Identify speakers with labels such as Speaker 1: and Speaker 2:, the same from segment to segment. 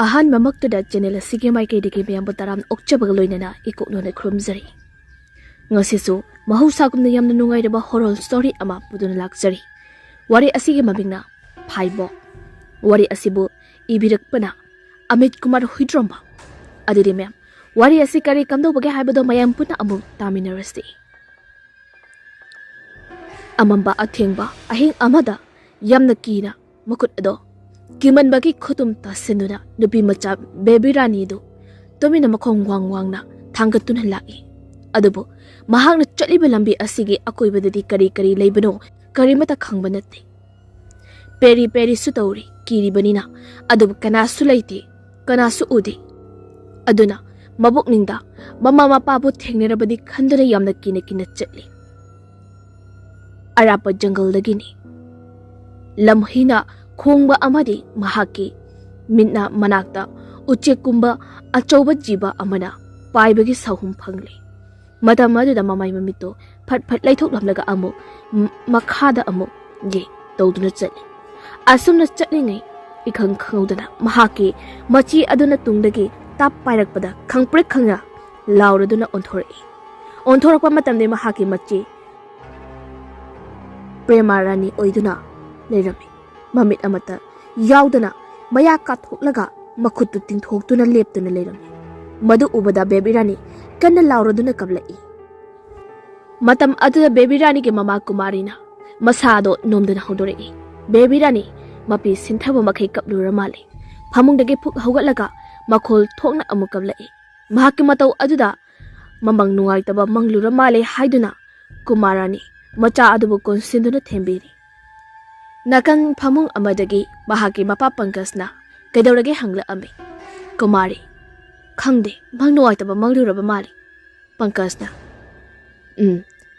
Speaker 1: Ahan mamaktada channel asige maikaidagi mayambu taram okchabaga loinana ikoknona khurumjari. Ngasisu mahusagumna yamna nungairaba horror story ama puduna lakjari. Wari asige mabingna FAIBOK. Wari asibu ibirakpana AMIT KUMAR HUIDROMBA. Adiri ma'am, wari asi kari kamdobage haibado mayam puna amu taminarasi. Amamba athengba ahing amada yamna kina makut ado kiman bagi khutum ta sinuna nupi macha baby rani do tomina makhong wangna thangatun halai adubo mahangna chaliba lambi asigi akoibadadi kari leibano karimata khangba natte peri su tawri kiribanina adubo kanasu laite kanasu udi aduna mabukningda mama mapabu thengnerabadi khandana yamna kina chatli arapa jungle dagini lamhina khongba amadi mahaki minna manakta uchekumba achauba jiba amana paibagi sahum phangli madam aduda mamai mamito phat laithok lamlaga amu makhada amu ye tawduna chatli asumna chatlingai ikhang khangudana mahaki machi aduna tungdagi tap pairakpada khangprek khanga lauraduna onthorapa matamde mahaki machi premarani oiduna leirami mamit amata yaudana maya katholaga makhutu tingthoktuna leptuna leirami madu ubada baby rani kanna lauraduna kablai matam adu baby rani ke mama kumarina masado nomdana hodorei baby rani mapi sinthaba makai kablura male phamungdage phuk hawgatlaga makhol thokna amu kablai mahaki matau aduda mamang nungai taba manglura male haiduna kumarani macha adubu konsinduna thembiri nakang phamung amadagi mahaki mapa pankasna kaidorage hangla ami kumari khangde mangno aitaba mangluraba mali pankasna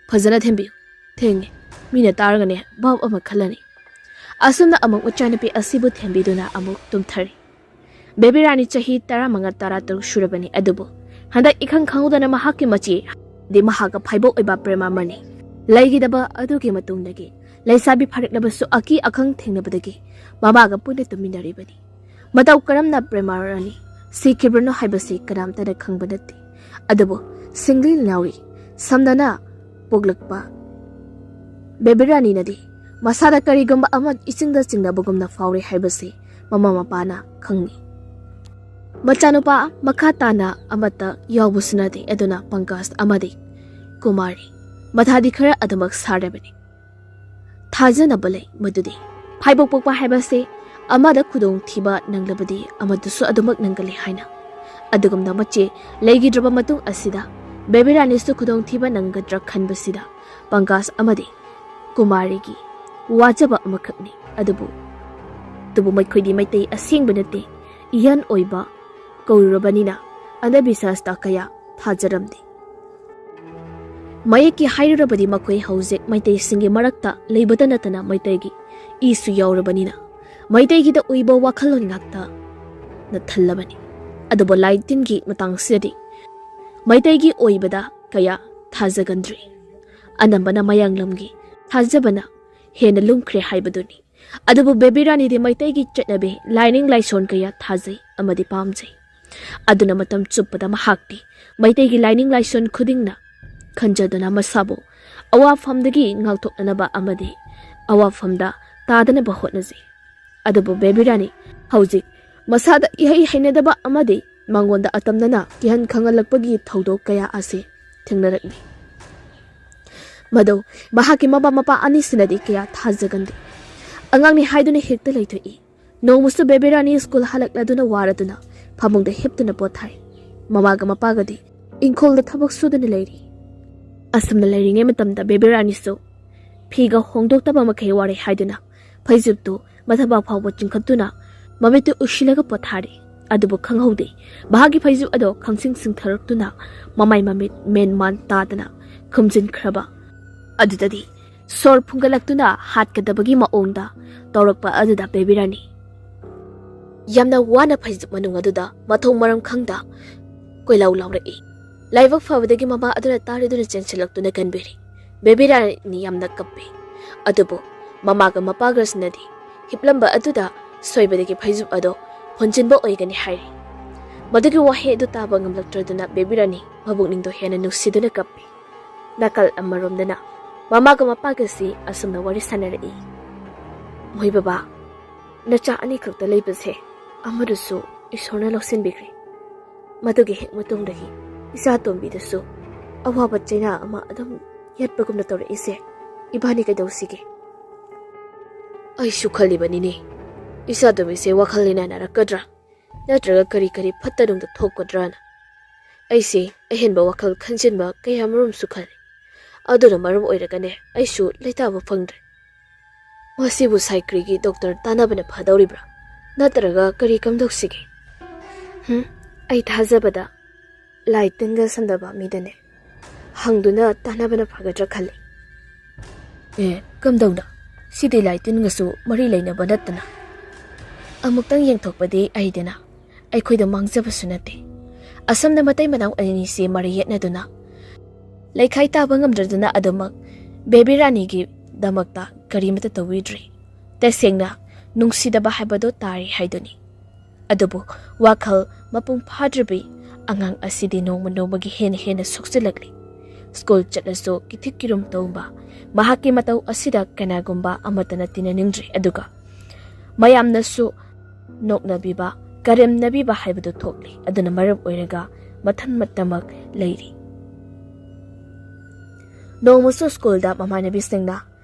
Speaker 1: phajana thembi thenge mina taragane baw ama khalani asumna amuk machanapi asibu thembiduna amuk tumthari baby rani chahi 13 shurabani adubu handak ikhang khangudana mahaki machi de mahaga FAIBOK oiba prema mani laigidaba adugi matungdagi laisabi phareklabasu aki akhang thengnabadagi babaga pune tuminaribani mataw karamna premarani sikhibrano haibasi karamtana khangbanati adubo single nawi samdana poglakpa bebirani nadi masada karigamba ama isingda singnabagumna fauri haibasi mama mapana khangni machanupa makhatana amata yawbusunadi aduna pankas amadi kumari mathadi khara adamak sarabani thajana balai madudi FAIBOK pokpa haibase amada khudong thiba nanglabadi amadusu adumak nangali haina adugumna mache leigidraba matung asida baby rani su khudong thiba nangadra khanbasida pangas amadi kumari gi wajaba amakhakni adubu tubu maikhoidi maitai asengbanate iyan oiba kaurabanina andabisas ta kaya thajaramdi mayaki hairabadi makhoi haujek maitai singi marakta leibada natana maitaigi isu yaurabanina maitaigi da uiba wakhalon ngakta na thallabani adubo laitin gi matang sidi maitaigi oibada kaya thajagandri anambana mayanglamgi thajabana hena lungkhre haibaduni adubo baby rani de maitaigi chatnabe lining laison kaya thajai amadi pamjai aduna matam chuppada mahakti maitaigi lining laison khudingna khanjadana masabo awafamdagi ngakthoknaba amadi awafamda tadana bahotnaji adubo baby rani hauji masada ihai hainadaba amadi mangonda atamnana kihan khangalakpagi thodok kaya ase thengnarakni mado bahaki maba mapa ani sinadi kaya thajagandi angangni haiduna hekta leithoi nomusu baby rani school halakladuna waraduna phamungda heptuna pothai mamaga mapagadi ingkholda thabak suduna leiri asumna leiringe matamda baby rani so phiga hongdoktaba makhai ware haiduna phaijubtu mathaba phawbo chingkhatuna mamitu ushilaga pothari adubu khanghaude bahagi phaijub ado khangsing singtharaktuna mamai mamit menman tadana khumjin khraba adudadi sor phungalaktuna hatkadabagi maongda tawrakpa aduda baby rani yamna wana phaijub manung aduda mathong maram khangda koilaw lawrai laibak fabadagi mama aduna tariduna chenchalaktuna kanberi baby rani yamna kappe adubo mamaga mapagrasnadi hiplamba aduda soibadagi phaijub ado ꯍꯣꯟꯖꯤꯟꯕ ꯑꯣꯏꯒꯅꯤ ꯍꯥꯏꯔꯤ꯫ ꯃꯗꯨꯒꯤ ꯋꯥꯍꯩ ꯑꯗꯨ ꯇꯥꯕ ꯉꯝꯂꯛꯇ꯭ꯔꯗꯨꯅ baby ꯔꯥꯅꯤ ꯃꯕꯨꯛꯅꯤꯡꯗꯣ ꯍꯦꯟꯅ ꯅꯨꯡꯁꯤꯗꯨꯅ ꯀꯞꯄꯤ꯫ ꯅꯥꯀꯜ ꯑꯃꯔꯣꯝꯗꯅ ꯃꯃꯥꯒ ꯃꯄꯥꯒꯁꯤ ꯑꯁꯨꯝꯅ ꯋꯥꯔꯤ ꯁꯥꯟꯅꯔꯛꯏ꯫ ꯃꯣꯏ ꯕꯕꯥ, ꯅꯆꯥ ꯑꯅꯤ ꯈꯛꯇ ꯂꯩꯕꯁꯦ ꯑꯃꯗꯨꯁꯨ ꯏꯁꯣꯔꯅ ꯂꯧꯁꯤꯟꯕꯤꯈ꯭ꯔꯦ꯫ ꯃꯗꯨꯒꯤ ꯍꯦꯛ ꯃꯇꯨꯡꯗꯒꯤ ꯏꯆꯥ ꯇꯣꯝꯕꯤꯗꯁꯨ ꯑꯋꯥꯕ ꯆꯩꯅꯥ ꯑꯃ ꯑꯗꯨꯝ ꯌꯦꯠꯄꯒꯨꯝꯅ ꯇꯧꯔꯛꯏꯁꯦ ꯏꯕꯥꯅꯤ ꯀꯩꯗꯧꯁꯤꯒꯦ? ꯑꯩꯁꯨ ꯈꯜꯂꯤꯕꯅꯤꯅꯦ, ꯏꯆꯥ ꯇꯣꯝꯕꯤꯁꯦ ꯋꯥꯈꯜ ꯂꯩꯅꯥ ꯅꯥꯔꯛꯀꯗ꯭ꯔꯥ ꯅꯠꯇ꯭ꯔꯒ ꯀꯔꯤ ꯐꯠꯇ ꯊꯣꯛꯀꯗ꯭ꯔꯥꯅ ꯑꯩꯁꯦ ꯑꯍꯦꯟꯕ ꯋꯥꯈꯜ ꯈꯟꯖꯤꯟꯕ ꯀꯌꯥ ꯃꯔꯨꯝꯁꯨ ꯈꯜꯂꯤ꯫ ꯑꯗꯨꯅ ꯃꯔꯝ ꯑꯣꯏꯔꯒꯅꯦ ꯑꯩꯁꯨ ꯂꯩꯇꯥꯕ ꯐꯪꯗ꯭ꯔꯦ꯫ ꯃꯁꯤꯕꯨ ꯁꯥꯏꯀ꯭ꯔꯤꯒꯤ ꯗꯣꯛꯇꯔ ꯇꯥꯟꯅꯕꯅ ꯐꯗꯧꯔꯤꯕ꯭ꯔꯥ ꯅꯠꯇ꯭ꯔꯒ ꯀꯔꯤ ꯀꯝꯗꯧꯁꯤꯒꯦ? ꯑꯩ ꯊꯥꯖꯕꯗ ꯂꯥꯏ ꯇꯤꯟꯒ ꯁꯝꯅꯕ ꯃꯤꯗꯅꯦ ꯍꯪꯗꯨꯅ ꯇꯥꯟꯅꯕꯅ ꯐꯒꯗ꯭ꯔꯥ ꯈꯜꯂꯤ꯫ ꯀꯝꯗꯧꯅ? ꯁꯤꯗꯤ ꯂꯥꯏ ꯇꯤꯟꯒꯁꯨ ꯃꯔꯤ ꯂꯩꯅꯕ ꯅꯠꯇꯅ ꯑꯃꯨꯛꯇꯪ ꯌꯦꯡꯊꯣꯛꯄꯗꯤ ꯑꯩꯗꯅ ꯑꯩꯈꯣꯏꯗ ꯃꯥꯡꯖꯕꯁꯨ ꯅꯠꯇꯦ꯫ ꯑꯁꯝꯅ ꯃꯇꯩ ꯃꯅꯥꯎ ꯑꯅꯤꯁꯤ ꯃꯔꯩ ꯌꯦꯠꯅꯗꯨꯅ ꯂꯩꯈꯥꯏ ꯇꯥꯕ ꯉꯝꯗ꯭ꯔꯗꯨꯅ ꯑꯗꯨꯃꯛ ꯕꯦꯕꯤ ꯔꯥꯅꯤꯒꯤꯗꯃꯛꯇ ꯀꯔꯤꯃꯠꯇ ꯇꯧꯕꯤꯗ꯭ꯔꯤ꯫ ꯇꯁꯦꯡꯅ ꯅꯨꯡꯁꯤꯗꯕ ꯍꯥꯏꯕꯗꯣ ꯇꯥꯔꯤ ꯍꯥꯏꯗꯨꯅꯤ꯫ ꯑꯗꯨꯕꯨ ꯋꯥꯈꯜ ꯃꯄꯨꯡ ꯐꯥꯗ꯭ꯔꯤꯕꯤ ꯑꯉꯥꯡ ꯑꯁꯤꯗꯤ ꯅꯣꯡꯃ ꯅꯣꯡꯃꯒꯤ ꯍꯦꯟꯅ ꯁꯣꯛꯆꯤꯜꯂꯛꯂꯤ꯫ ꯁ꯭ꯀꯨꯜ ꯆꯠꯂꯁꯨ ꯀꯤꯊꯤꯛ ꯀꯤꯔꯨꯝ ꯇꯧꯕ ꯃꯍꯥꯛꯀꯤ ꯃꯇꯧ ꯑꯁꯤꯗ ꯀꯅꯥꯒꯨꯝꯕ ꯑꯃꯠꯇꯅ ꯇꯤꯟꯅꯅꯤꯡꯗ꯭ꯔꯤ꯫ ꯑꯗꯨꯒ ꯃꯌꯥꯝꯅꯁꯨ ꯅꯣꯛꯅꯕꯤꯕ ꯀꯔꯦꯝꯅꯕꯤꯕ ꯍꯥꯏꯕꯗꯨ ꯊꯣꯛꯂꯤ꯫ ꯑꯗꯨꯅ ꯃꯔꯝ ꯑꯣꯏꯔꯒ ꯃꯊꯟꯃꯛ ꯂꯩꯔꯤ꯫ ꯅꯣꯡꯃꯁꯨ ꯁ꯭ꯀꯨꯜꯗ ꯃꯃꯥꯟꯅꯕꯤꯁꯤꯡꯅ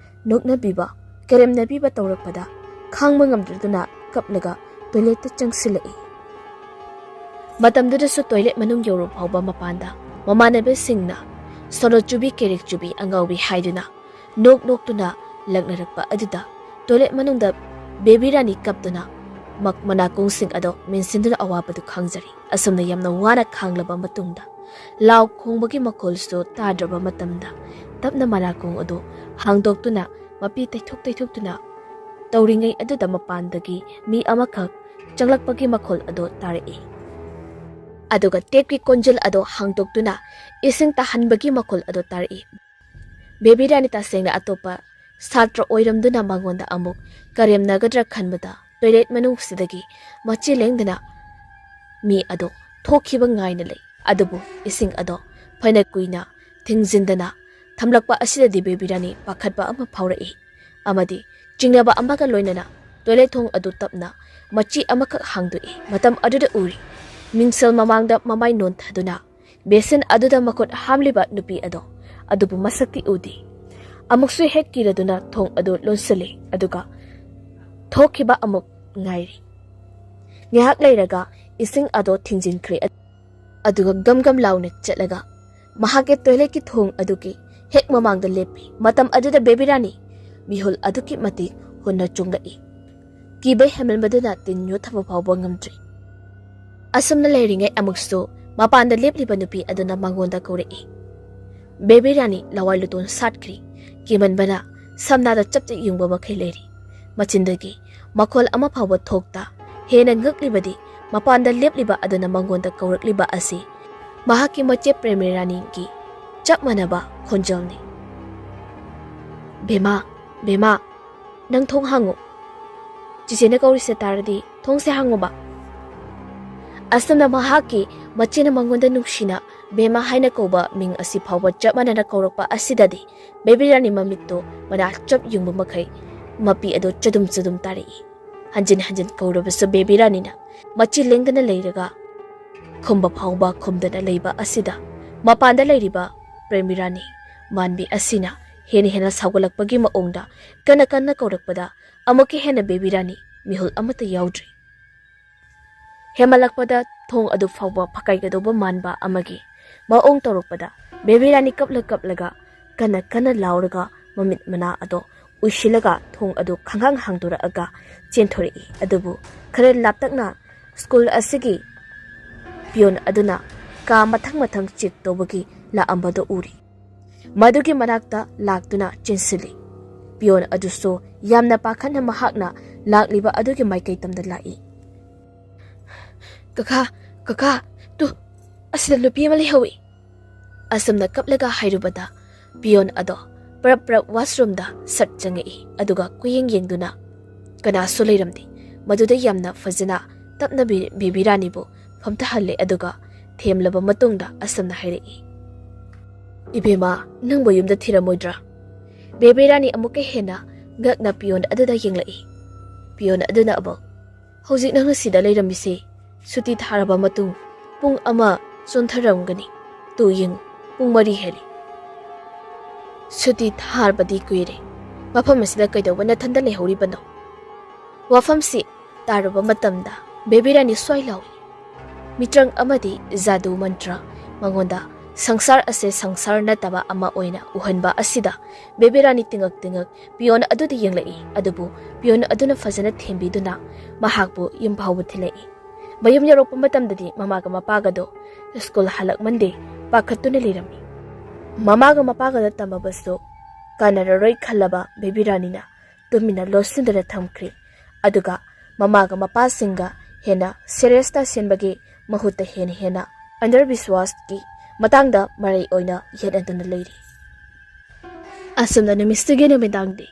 Speaker 1: ꯅꯣꯛꯅꯕꯤꯕ ꯀꯔꯦꯝꯅꯕꯤꯕ ꯇꯧꯔꯛꯄꯗ ꯈꯥꯡꯕ ꯉꯝꯗ꯭ꯔꯗꯨꯅ ꯀꯞꯂꯒ ꯇꯣꯏꯂꯦꯠꯇ ꯆꯪꯁꯤꯜꯂꯛꯏ꯫ ꯃꯇꯝꯗꯨꯗꯁꯨ ꯇꯣꯏꯂꯦꯠ ꯃꯅꯨꯡ ꯌꯧꯔꯨ ꯐꯥꯎꯕ ꯃꯄꯥꯟꯗ ꯃꯃꯥꯟꯅꯕꯤꯁꯤꯡꯅ ꯁꯣꯅꯣ ꯆꯨꯕꯤ ꯀꯦꯔꯦꯛ ꯆꯨꯕꯤ ꯑꯉꯥꯎꯕꯤ ꯍꯥꯏꯗꯨꯅ ꯅꯣꯛꯇꯨꯅ ꯂꯛꯅꯔꯛꯄ ꯑꯗꯨꯗ ꯇꯣꯏꯂꯦꯠ ꯃꯅꯨꯡꯗ ꯕꯦꯕꯤ ꯔꯥꯅꯤ ꯀꯞꯇꯨꯅ ꯃꯅꯥꯀꯣꯡꯁꯤꯡ ꯑꯗꯣ ꯃꯦꯟꯁꯤꯟꯗꯨꯅ ꯑꯋꯥꯕꯗꯨ ꯈꯥꯡꯖꯔꯤ꯫ ꯑꯁꯨꯝꯅ ꯌꯥꯝꯅ ꯋꯥꯅ ꯈꯥꯡꯂꯕ ꯃꯇꯨꯡꯗ ꯂꯥꯎ ꯈꯣꯡꯕꯒꯤ ꯃꯈꯣꯜꯁꯨ ꯇꯥꯗ꯭ꯔꯕ ꯃꯇꯝꯗ ꯇꯞꯅ ꯃꯅꯥꯀꯣꯡ ꯑꯗꯨ ꯍꯥꯡꯗꯣꯛꯇꯨꯅ ꯃꯄꯤ ꯇꯩꯊꯣꯛꯇꯨꯅ ꯇꯧꯔꯤꯉꯩ ꯑꯗꯨꯗ ꯃꯄꯥꯟꯗꯒꯤ ꯃꯤ ꯑꯃꯈꯛ ꯆꯪꯂꯛꯄꯒꯤ ꯃꯈꯣꯜ ꯑꯗꯣ ꯇꯥꯔꯛꯏ꯫ ꯑꯗꯨꯒ ꯇꯦꯞꯀꯤ ꯀꯣꯟꯖꯤꯜ ꯑꯗꯣ ꯍꯥꯡꯗꯣꯛꯇꯨꯅ ꯏꯁꯤꯡ ꯇꯥꯍꯟꯕꯒꯤ ꯃꯈꯣꯜ ꯑꯗꯣ ꯇꯥꯔꯛꯏ꯫ ꯕꯦꯕꯤ ꯔꯥꯅꯤ ꯇꯁꯦꯡꯅ ꯑꯇꯣꯞꯄ ꯁꯥꯇ꯭ꯔ ꯑꯣꯏꯔꯝꯗꯨꯅ ꯃꯉꯣꯟꯗ ꯑꯃꯨꯛ ꯀꯔꯦꯝꯅꯒꯗ꯭ꯔꯥ ꯈꯟꯕꯗ ꯇꯣꯏꯂꯦꯠ ꯃꯅꯨꯡꯁꯤꯗꯒꯤ ꯃꯆꯤ ꯂꯦꯡꯗꯅ ꯃꯤ ꯑꯗꯣ ꯊꯣꯛꯈꯤꯕ ꯉꯥꯏꯅ ꯂꯩ꯫ ꯑꯗꯨꯕꯨ ꯏꯁꯤꯡ ꯑꯗꯣ ꯐꯅ ꯀꯨꯏꯅ ꯊꯤꯡꯖꯤꯟꯗꯅ ꯊꯝꯂꯛꯄ ꯑꯁꯤꯗꯗꯤ ꯕꯦꯕꯤ ꯔꯥꯅꯤ ꯄꯥꯈꯠꯄ ꯑꯃ ꯐꯥꯎꯔꯛꯏ ꯑꯃꯗꯤ ꯆꯤꯡꯅꯕ ꯑꯃꯒ ꯂꯣꯏꯅꯅ ꯇꯣꯏꯂꯦꯠ ꯊꯣꯡ ꯑꯗꯨ ꯇꯞꯅ ꯃꯆꯤ ꯑꯃꯈꯛ ꯍꯥꯡꯗꯣꯛꯏ꯫ ꯃꯇꯝ ꯑꯗꯨꯗ ꯎꯔꯤ ꯃꯤꯡꯁꯦꯜ ꯃꯃꯥꯡꯗ ꯃꯃꯥꯏ ꯅꯣꯟꯊꯗꯨꯅ ꯕꯦꯁꯤꯟ ꯑꯗꯨꯗ ꯃꯈꯨꯠ ꯍꯥꯝꯂꯤꯕ ꯅꯨꯄꯤ ꯑꯗꯨꯕꯨ ꯃꯁꯛꯇꯤ ꯎꯗꯦ꯫ ꯑꯃꯨꯛꯁꯨ ꯍꯦꯛ ꯀꯤꯔꯗꯨꯅ ꯊꯣꯡ ꯑꯗꯨ ꯂꯣꯟꯁꯤꯜꯂꯤ ꯑꯗꯨꯒ ꯊꯣꯛꯈꯤꯕ ꯑꯃꯨꯛ ꯉꯥꯏꯔꯤ꯫ ꯉꯥꯏꯍꯥꯛ ꯂꯩꯔꯒ ꯏꯁꯤꯡ ꯑꯗꯣ ꯊꯤꯡꯖꯤꯟꯈ꯭ꯔꯦ ꯑꯗꯨꯒ ꯒꯝ ꯂꯥꯎꯅ ꯆꯠꯂꯒ ꯃꯍꯥꯛꯀꯤ ꯇꯣꯏꯂꯦꯠꯀꯤ ꯊꯣꯡ ꯑꯗꯨꯒꯤ ꯍꯦꯛ ꯃꯃꯥꯡꯗ ꯂꯦꯞꯄꯤ꯫ ꯃꯇꯝ ꯑꯗꯨꯗ ꯕꯦꯕꯤ ꯔꯥꯅꯤ ꯃꯤꯍꯨꯜ ꯑꯗꯨꯛꯀꯤ ꯃꯇꯤꯛ ꯍꯨꯟꯅ ꯆꯣꯡꯂꯛꯏ꯫ ꯀꯤꯕ ꯍꯦꯃꯟꯕꯗꯨꯅ ꯇꯤꯟ ꯌꯣꯠꯊꯕ ꯐꯥꯎꯕ ꯉꯝꯗ꯭ꯔꯤ꯫ ꯑꯁꯨꯝꯅ ꯂꯩꯔꯤꯉꯩ ꯑꯃꯨꯛꯁꯨ ꯃꯄꯥꯟꯗ ꯂꯦꯞꯂꯤꯕ ꯅꯨꯄꯤ ꯑꯗꯨꯅ ꯃꯉꯣꯟꯗ ꯀꯧꯔꯛꯏ꯫ ꯕꯦꯕꯤ ꯔꯥꯅꯤ ꯂꯋꯥꯏ ꯂꯨꯇꯣꯟ ꯁꯥꯠꯈ꯭ꯔꯤ꯫ ꯀꯤꯃꯟꯕꯅ ꯁꯝꯅꯥꯗ ꯆꯞ ꯌꯨꯡꯕ ꯃꯈꯩ ꯂꯩꯔꯤ꯫ ꯃꯆꯤꯟꯗꯒꯤ ꯃꯈꯣꯜ ꯑꯃ ꯐꯥꯎꯕ ꯊꯣꯛꯇ ꯍꯦꯟꯅ ꯉꯛꯂꯤꯕꯗꯤ ꯃꯄꯥꯟꯗ ꯂꯦꯞꯂꯤꯕ ꯑꯗꯨꯅ ꯃꯉꯣꯟꯗ ꯀꯧꯔꯛꯂꯤꯕ ꯑꯁꯤ ꯃꯍꯥꯛꯀꯤ ꯃꯆꯦ ꯄ꯭ꯔꯦꯃꯤ ꯔꯥꯅꯤꯒꯤ ꯆꯞ ꯃꯥꯟꯅꯕ ꯈꯣꯟꯖꯦꯜꯅꯤ꯫ ꯕꯦꯃꯥ, ꯅꯪ ꯊꯣꯡ ꯍꯥꯡꯉꯨ꯫ ꯆꯤꯆꯦꯅ ꯀꯧꯔꯤꯁꯦ ꯇꯥꯔꯗꯤ ꯊꯣꯡꯁꯦ ꯍꯥꯡꯉꯨꯕ꯫ ꯑꯁꯨꯝꯅ ꯃꯍꯥꯛꯀꯤ ꯃꯆꯦꯅ ꯃꯉꯣꯟꯗ ꯅꯨꯡꯁꯤꯅ ꯕꯦꯃꯥ ꯍꯥꯏꯅ ꯀꯧꯕ ꯃꯤꯡ ꯑꯁꯤ ꯐꯥꯎꯕ ꯆꯞ ꯃꯥꯟꯅꯅ ꯀꯧꯔꯛꯄ ꯑꯁꯤꯗꯗꯤ ꯕꯦꯕꯤ ꯔꯥꯅꯤ ꯃꯃꯤꯠꯇꯣ ꯃꯅꯥ ꯆꯞ ꯌꯨꯡꯕ ꯃꯈꯩ ꯃꯄꯤ ꯑꯗꯨ ꯆꯗꯨꯝ ꯇꯥꯔꯛꯏ꯫ ꯍꯟꯖꯤꯟ ꯀꯧꯔꯕꯁꯨ ꯕꯦꯕꯤ ꯔꯥꯅꯤꯅ ꯃꯆꯤ ꯂꯦꯡꯗꯅ ꯂꯩꯔꯒ ꯈꯨꯝꯕ ꯐꯥꯎꯕ ꯈꯨꯝꯗꯅ ꯂꯩꯕ ꯑꯁꯤꯗ ꯃꯄꯥꯟꯗ ꯂꯩꯔꯤꯕ ꯄ꯭ꯔꯦꯃꯤ ꯔꯥꯅꯤ ꯃꯥꯟꯕꯤ ꯑꯁꯤꯅ ꯍꯦꯟꯅ ꯁꯥꯎꯒꯠꯂꯛꯄꯒꯤ ꯃꯑꯣꯡꯗ ꯀꯟꯅ ꯀꯧꯔꯛꯄꯗ ꯑꯃꯨꯛꯀ ꯍꯦꯟꯅ ꯕꯦꯕꯤ ꯔꯥꯅꯤ ꯃꯤꯍꯨꯜ ꯑꯃꯠꯇ ꯌꯥꯎꯗ꯭ꯔꯤ꯫ ꯍꯦꯃꯜꯂꯛꯄꯗ ꯊꯣꯡ ꯑꯗꯨ ꯐꯥꯎꯕ ꯐꯛꯀꯥꯏꯒꯗꯧꯕ ꯃꯥꯟꯕ ꯑꯃꯒꯤ ꯃꯑꯣꯡ ꯇꯧꯔꯛꯄꯗ ꯕꯦꯕꯤ ꯔꯥꯅꯤ ꯀꯞꯂꯒ ꯀꯟꯅ ꯂꯥꯎꯔꯒ ꯃꯃꯤꯠ ꯃꯅꯥ ꯑꯗꯣ ꯎꯏꯁꯤꯜꯂꯒ ꯊꯣꯡ ꯑꯗꯨ ꯈꯪꯍꯥꯡ ꯍꯥꯡꯗꯣꯔꯛꯑꯒ ꯆꯦꯟꯊꯣꯔꯛꯏ꯫ ꯑꯗꯨꯕꯨ ꯈꯔ ꯂꯥꯞꯇꯛꯅ ꯁ꯭ꯀꯨꯜ ꯑꯁꯤꯒꯤ ꯄꯤꯌꯣꯟ ꯑꯗꯨꯅ ꯀꯥ ꯃꯊꯪ ꯆꯦꯛ ꯇꯧꯕꯒꯤ ꯂꯥꯛꯑꯝꯕꯗꯣ ꯎꯔꯤ꯫ ꯃꯗꯨꯒꯤ ꯃꯅꯥꯛꯇ ꯂꯥꯛꯇꯨꯅ ꯆꯦꯟꯁꯤꯜꯂꯤ꯫ ꯄꯤꯌꯣꯟ ꯑꯗꯨꯁꯨ ꯌꯥꯝꯅ ꯄꯥꯈꯠꯅ ꯃꯍꯥꯛꯅ ꯂꯥꯛꯂꯤꯕ ꯑꯗꯨꯒꯤ ꯃꯥꯏꯀꯩ ꯇꯝꯗ ꯂꯥꯛꯏ꯫ ꯀꯀꯥ, ꯑꯁꯤꯗ ꯅꯨꯄꯤ ꯑꯃ ꯂꯩꯍꯧꯏ꯫ ꯑꯁꯨꯝꯅ ꯀꯞꯂꯒ ꯍꯥꯏꯔꯨꯕꯗ ꯄꯤꯌꯣꯟ ꯑꯗꯣ ꯄ꯭ꯔꯞ ꯋꯥꯁꯔꯨꯝꯗ ꯁꯠ ꯆꯪꯉꯛꯏ꯫ ꯑꯗꯨꯒ ꯀꯨꯌꯦꯡꯗꯨꯅ ꯀꯅꯥꯁꯨ ꯂꯩꯔꯝꯗꯦ꯫ ꯃꯗꯨꯗ ꯌꯥꯝꯅ ꯐꯖꯅ tapna Baby Rani bu famtahalle aduga themlaba matungda asamna hairei. Ibema nangbo yumda thiramoidra. Baby Rani amuke hena gakna piyon aduda yenglai. Piyon aduna abo. Hojik nang sida leiramisi suti tharaba matung pung ama chontharamgani tu yeng pung mari heli. Suti tharbadi kuire. Mafam asida kaidawna thanda lehoribano. Wafam si taraba matamda Baby Rani swai lawi. Mitrang amadi jadu mantra mangonda sangsar ase sangsar nataba ama oina uhanba asida Baby Rani tingak piyon adudi yenglai adubu piyon aduna fazana thembiduna mahakbu yumphawu thilai. Bayum yarokpa matamdadi mamaga mapagado school halak mande pakhatuna lirami. Mamaga mapagada tamabaso kanararoi khallaba Baby Rani na tumina losindara thamkri aduga mamaga mapasinga hena seresta senbagi mahuta hena under biswas ki matangda marai oina yenaduna leiri. Asumna numistige numidangdi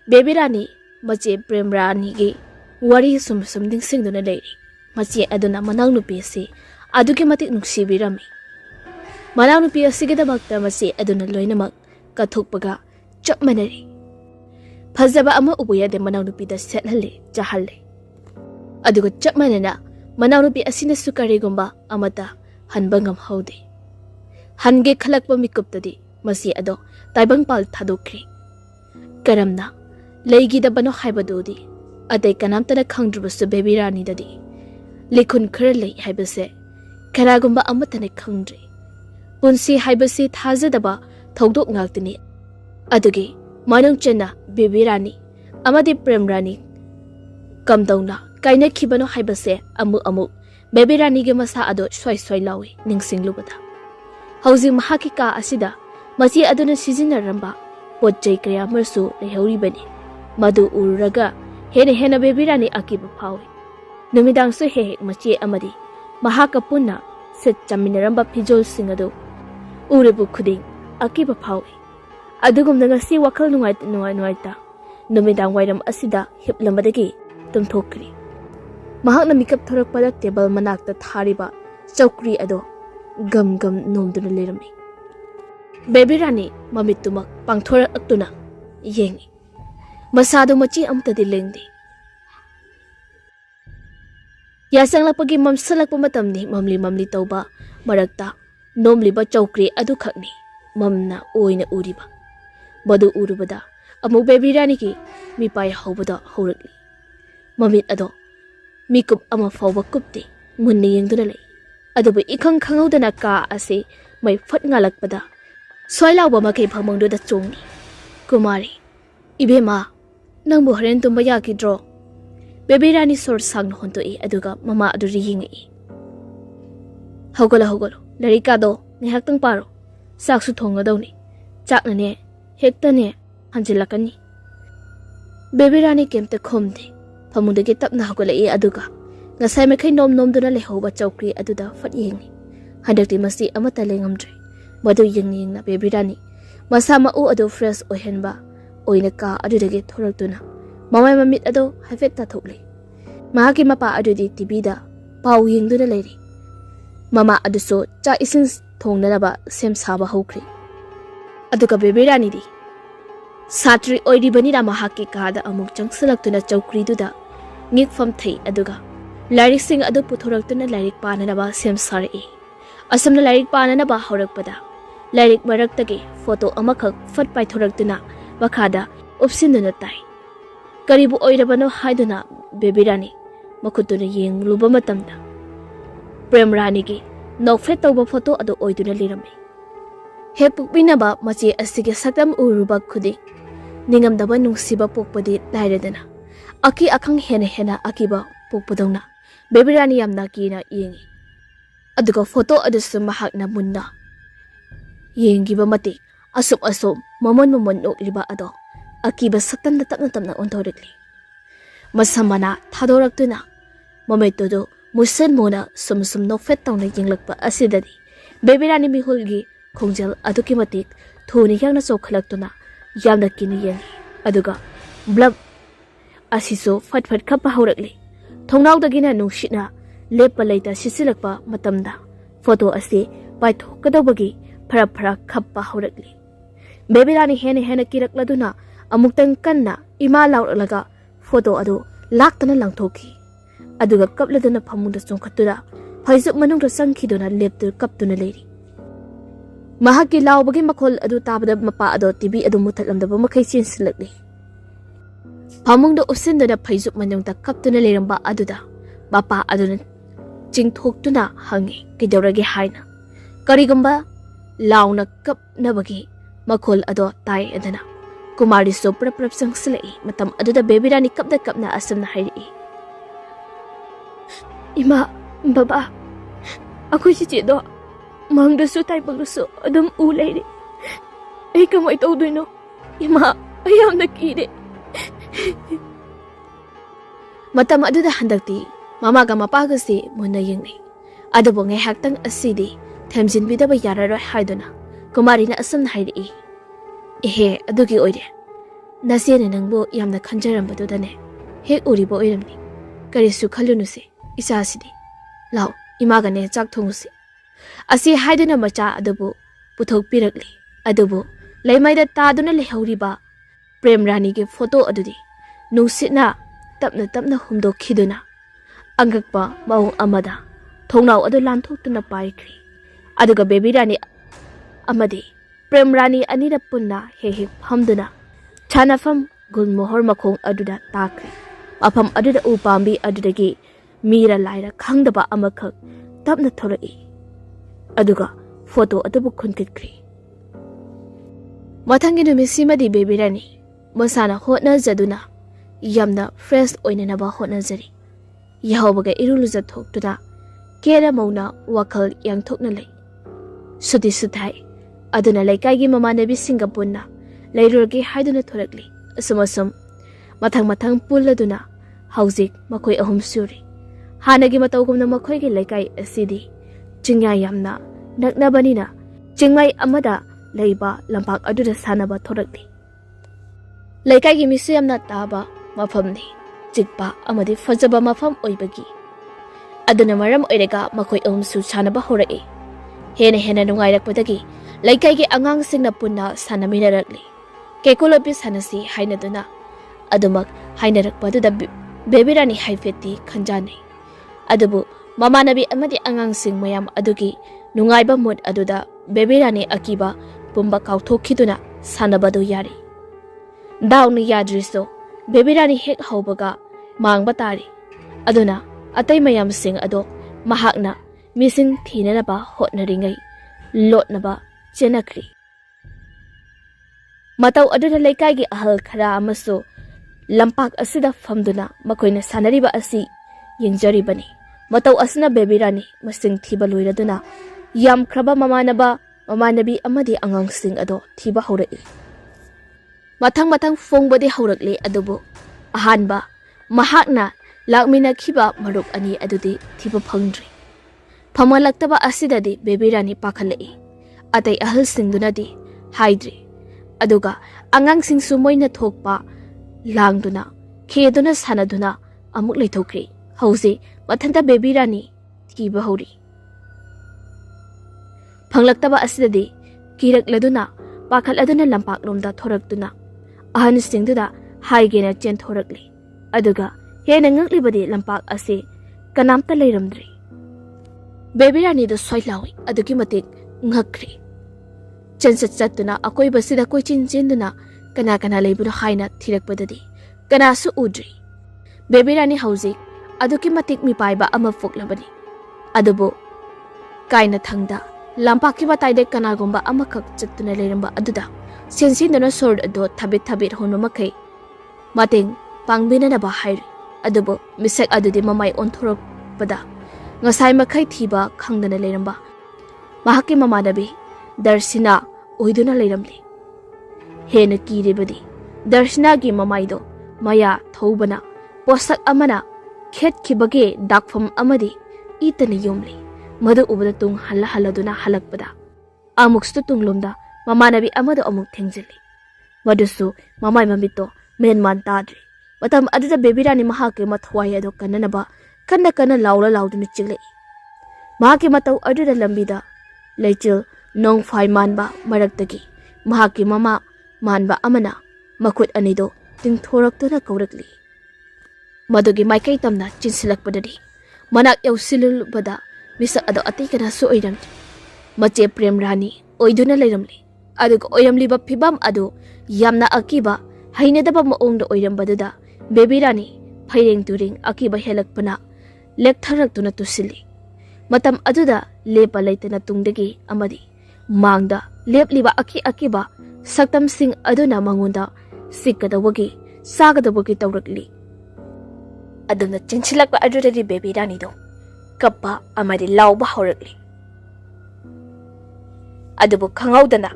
Speaker 1: Baby Rani mache Prem Rani gi wari sum dingsingduna leiri. Machi aduna manang nupi si adugi matik nuksibirami. Manang nupi asigidabakta machi aduna loinamak kathukpaga chap manari. Phajaba ama ubuyade manang nupi da sethalle jahalle. Aduga chap manana manang nupi asina sukarigumba amata hanbangam haude. Hange khalakpa mikuptadi machi ado taibang pal thadokri. Karamna leigida bano haibadodi adai kanamtana khangdrubasu Baby Rani dadi. Likhun khurlei haibase karagumba amatane khangdri. Punsi haibase thajadaba thogdok ngaktini. Adugi manung chenna Baby Rani amadi Prem Rani kamdawna kaina khibano haibase amu Baby Rani ge masa ado swai lawi ningsinglubada. Hauji mahaki ka asida machi aduna sizinaramba potjai kaya marsu lehoribani. Madu ururaga hena Baby Rani akiba phawi. Numidang su hehek machi amadi mahaka punna set chaminaramba pijol singado urebu khuding akiba phawi. Adugum ngasi wakhal nuaita numidang wairam asida hiplambadagi tumthokri. Mahakna mikap thorakpada table manakta thariba chawkri ado gam nomduna lerami. Baby Rani mamitumak pangthora aktuna yengi. Masado machi amtadi lengdi. Yasang lapagi mamsalak pamatamni mamli tauba marakta nomliba chawkri adu khakni mamna oina uriba. Badu urubada amu Baby Rani ki mipai haubada haurakli. Mamit ado mikup ama fawba kupti munni yengduna lei. Adubu ikhang khangawdana ka ase mai fat ngalakpada soilawba makai phamangdu da chongi. Kumari ibema nangbu haren tumba yakidro. Baby Rani sor sang honto aduga mama aduri yingi. Hogolo larika do nihaktang paro saksu thongadawni chaknane hektane hanjilakani. Baby Rani kemte khomde phamudagi tapna hogolo aduga ngasai mekhai nomduna lehoba chawkri aduda fat yengi. Handakti masi amata lengamdre madu yengna Baby Rani masama u adu fresh ohenba oina ka adudagi thoraktuna mamai mamit ado hafet ta thokli. Mahaki mapa adudi tibida pau yengduna leiri. Mama aduso cha isin thongnaba sem saba hokri. Aduka Baby Rani di satri oiribani na mahaki kada amuk changsalaktuna chawkri duda ngikfam thei aduga lairik sing adu puthoraktuna lairik pananaba sem sari. Asamna lairik pananaba horakpada lairik maraktagi photo amakhak fat paithoraktuna bakada upsinduna tai. Karibu oirabano haiduna Baby Rani makutuna yeng luba matamda Prem Rani gi nokfet tawba photo ado oiduna lirami. He pukbinaba machi asige saktam uruba khudi ningamdaba nungsiba pokpadi lairadana aki akhang hena akiba pokpadawna Baby Rani yamna kina yengi. Aduga photo adusu mahakna munna yengiba mati asum momon okliba ado akiba saktam tapna ontorikli. Masamana thadораktuna mometodo musen mona sum nokfet tawna yenglakpa asidadi Baby Rani mihulgi khongjal aduki matik thoni yangna chokhalaktuna yamna kini yengi. Aduga blab asiso fat khapa haurakli Thongnawdagina nungshitna lepa leita sisilakpa matamda photo asi paithokadawbagi phara khappa haurakli. Bebirani hena kirakladuna amuktang kanna ima lauralaga photo adu laktana langthokhi. Aduga kapladuna phamungda chongkhattura phaisuk manungda sangkhiduna leptur kaptuna leiri. Mahaki laubagi makhol adu tabada mapa ado TV adu muthatlamdaba makhai chensilakli. Phamungda usinduna phaisuk manungda kaptuna leiramba aduda mapa aduna chingthoktuna hangi kidawrage haina. Karigamba launa kapnabagi makhol ado tai adana. Kumari so prap sangsilai matam aduda bebirani kapna asamna hairi. Ima, baba, aku cici do, mangdasu tai pagdasu adum ulai ni. Ay kamay tawdoy no, ima, ayam nakiri. Matam aduda handakti, mamaga mapagasi muna yung ni. Adubo ngay haktang asidi, temjin bida ba yararo haiduna, kumari na asam na hairi. Ehe, adugi oire. Nasiya na nangbo yam na kanjaran ba dudane, hek uri ba oiram ni. Karisu kalunusi. Isa sidi, lau, imaga ne chak thongusi. Asi haiduna macha adubu, puthok pirakli. Adubu, laimaida taduna lehauriba, Prem Rani ke photo adudi. Nungsitna, tapna humdo khiduna. Angakpa maung amada, thongnaw adu lanthokuna paikri. Aduga Baby Rani amadi, Prem Rani anira punna he hamduna. Chanafam gulmohor makhong aduda takri. Apam aduda upambi adudagi, Mira laira khangdaba amakak tapna thorai aduga photo adabu khunkitri mathangi numisimadi bebirani masana hotna jaduna yamna fresh oinanaba hotna jari yahobaga iruluja thoktuda kera mauna wakal yang thokna lei sudi suthai aduna laikai mamanabi singapunna leirurgi haiduna thorakli asumasum mathang pulladuna haujik makoi ahum suri Hanagi matawgum na makoy ki laikay asidi. Chingya yamna, naknabanina, chingmay amada layba lampak aduda sanaba thorakli. Laikay ki misu yamna taba mafamni, chikpa amadi fajaba mafam oibagi. Aduna maram oirega makoy ahumsu sanaba horai. Hena nungayrakpadagi, laikay ki angang singna punna sanaminarakli. Kekulabi sanasi hainaduna. Adumak hainarakpaduda bebirani haifeti kanjani. Adubu mamanabi amadi angangsing mayam adugi nungaiba mood aduda bebirani akiba pumba kauthokiduna sanabadu yari. Dauni yadriso bebirani hek haubaga mangba tari. Aduna atay mayam sing ado mahakna missing thinanaba hotnaringai lotnaba chenakri. Mataw aduda laikai gi ahal khara amaso lampak asida famduna makoyna sanariba asi yengjari bani. Mataw asna bebirani masing thiba loiraduna yam khraba mamanabi amadi angangsing ado thiba haurai. Mathang fongbadi haurakli adubu ahanba mahakna lakmina khiba maruk ani adudi thiba phangdri. Phamalaktaba asidadi bebirani pakhalai. Atay ahal singdunadi haidri. Aduga angangsing sumoyna thokpa langduna kheduna sanaduna amuk leithokri. Hausi mathanta bebirani thiba hauri. Phanglaktaba asidadi kirakladuna pakhaladuna lampak lomda thoraktuna ahan singduda haigena chen thorakli. Aduga hena ngaklibadi lampak ase kanamta leiramdri. Bebirani do soilawi adugi matik ngakri. Chansat chatuna akoi basida koi chin-chenduna kana leibuna haina thirakpadadi kanasu udri. Bebirani hausi aduki matik mi paiba ama foklabani. Adubo kaina thangda lampaki batayde kanagumba amakak chattuna leiramba aduda sensinduna sword ado thabit hono makai mating pangbina na ba hairi. Adubo misek adudi mamay onthorok pada ngasay makai thiba khangdana leiramba mahaki mamanabi Darshina oiduna leiramli. Hena kiribadi Darshina gi mamaydo maya thobana posak amana khet khibage dakfam amadi itani yomli. Madu ubada tung haladuna halakpada amukstu tunglomda mamanabi amado amuk thengjili. Madusu mamay mamito menman tadri Matam aduda baby rani mahake mathwai ado kananaba kana laula lauduna chilai. Mahake matau aduda lambida leichil nong fai manba maraktagi mahake mama manba amana makut anido tingthoraktuna kaurakli. Madugi maikai tamna chinsilakpadadi manak yausilubada misak ado atai kana su oiramdi. Mache prem rani oiduna leiramli. Aduga oiramliba phibam adu yamna akiba hainadaba maongda oirambadada baby rani phaireng turing akiba helakpana lekthaраktuna tusili. Matam aduda lepa leitana tungdagi amadi mangda lepliba akiba saktam sing aduna mangonda sikadawagi sagadawagi tawrakli. Aduna chinchilakpa adudadi baby rani do kappa amadi lauba haurakli. Adubu khangaudana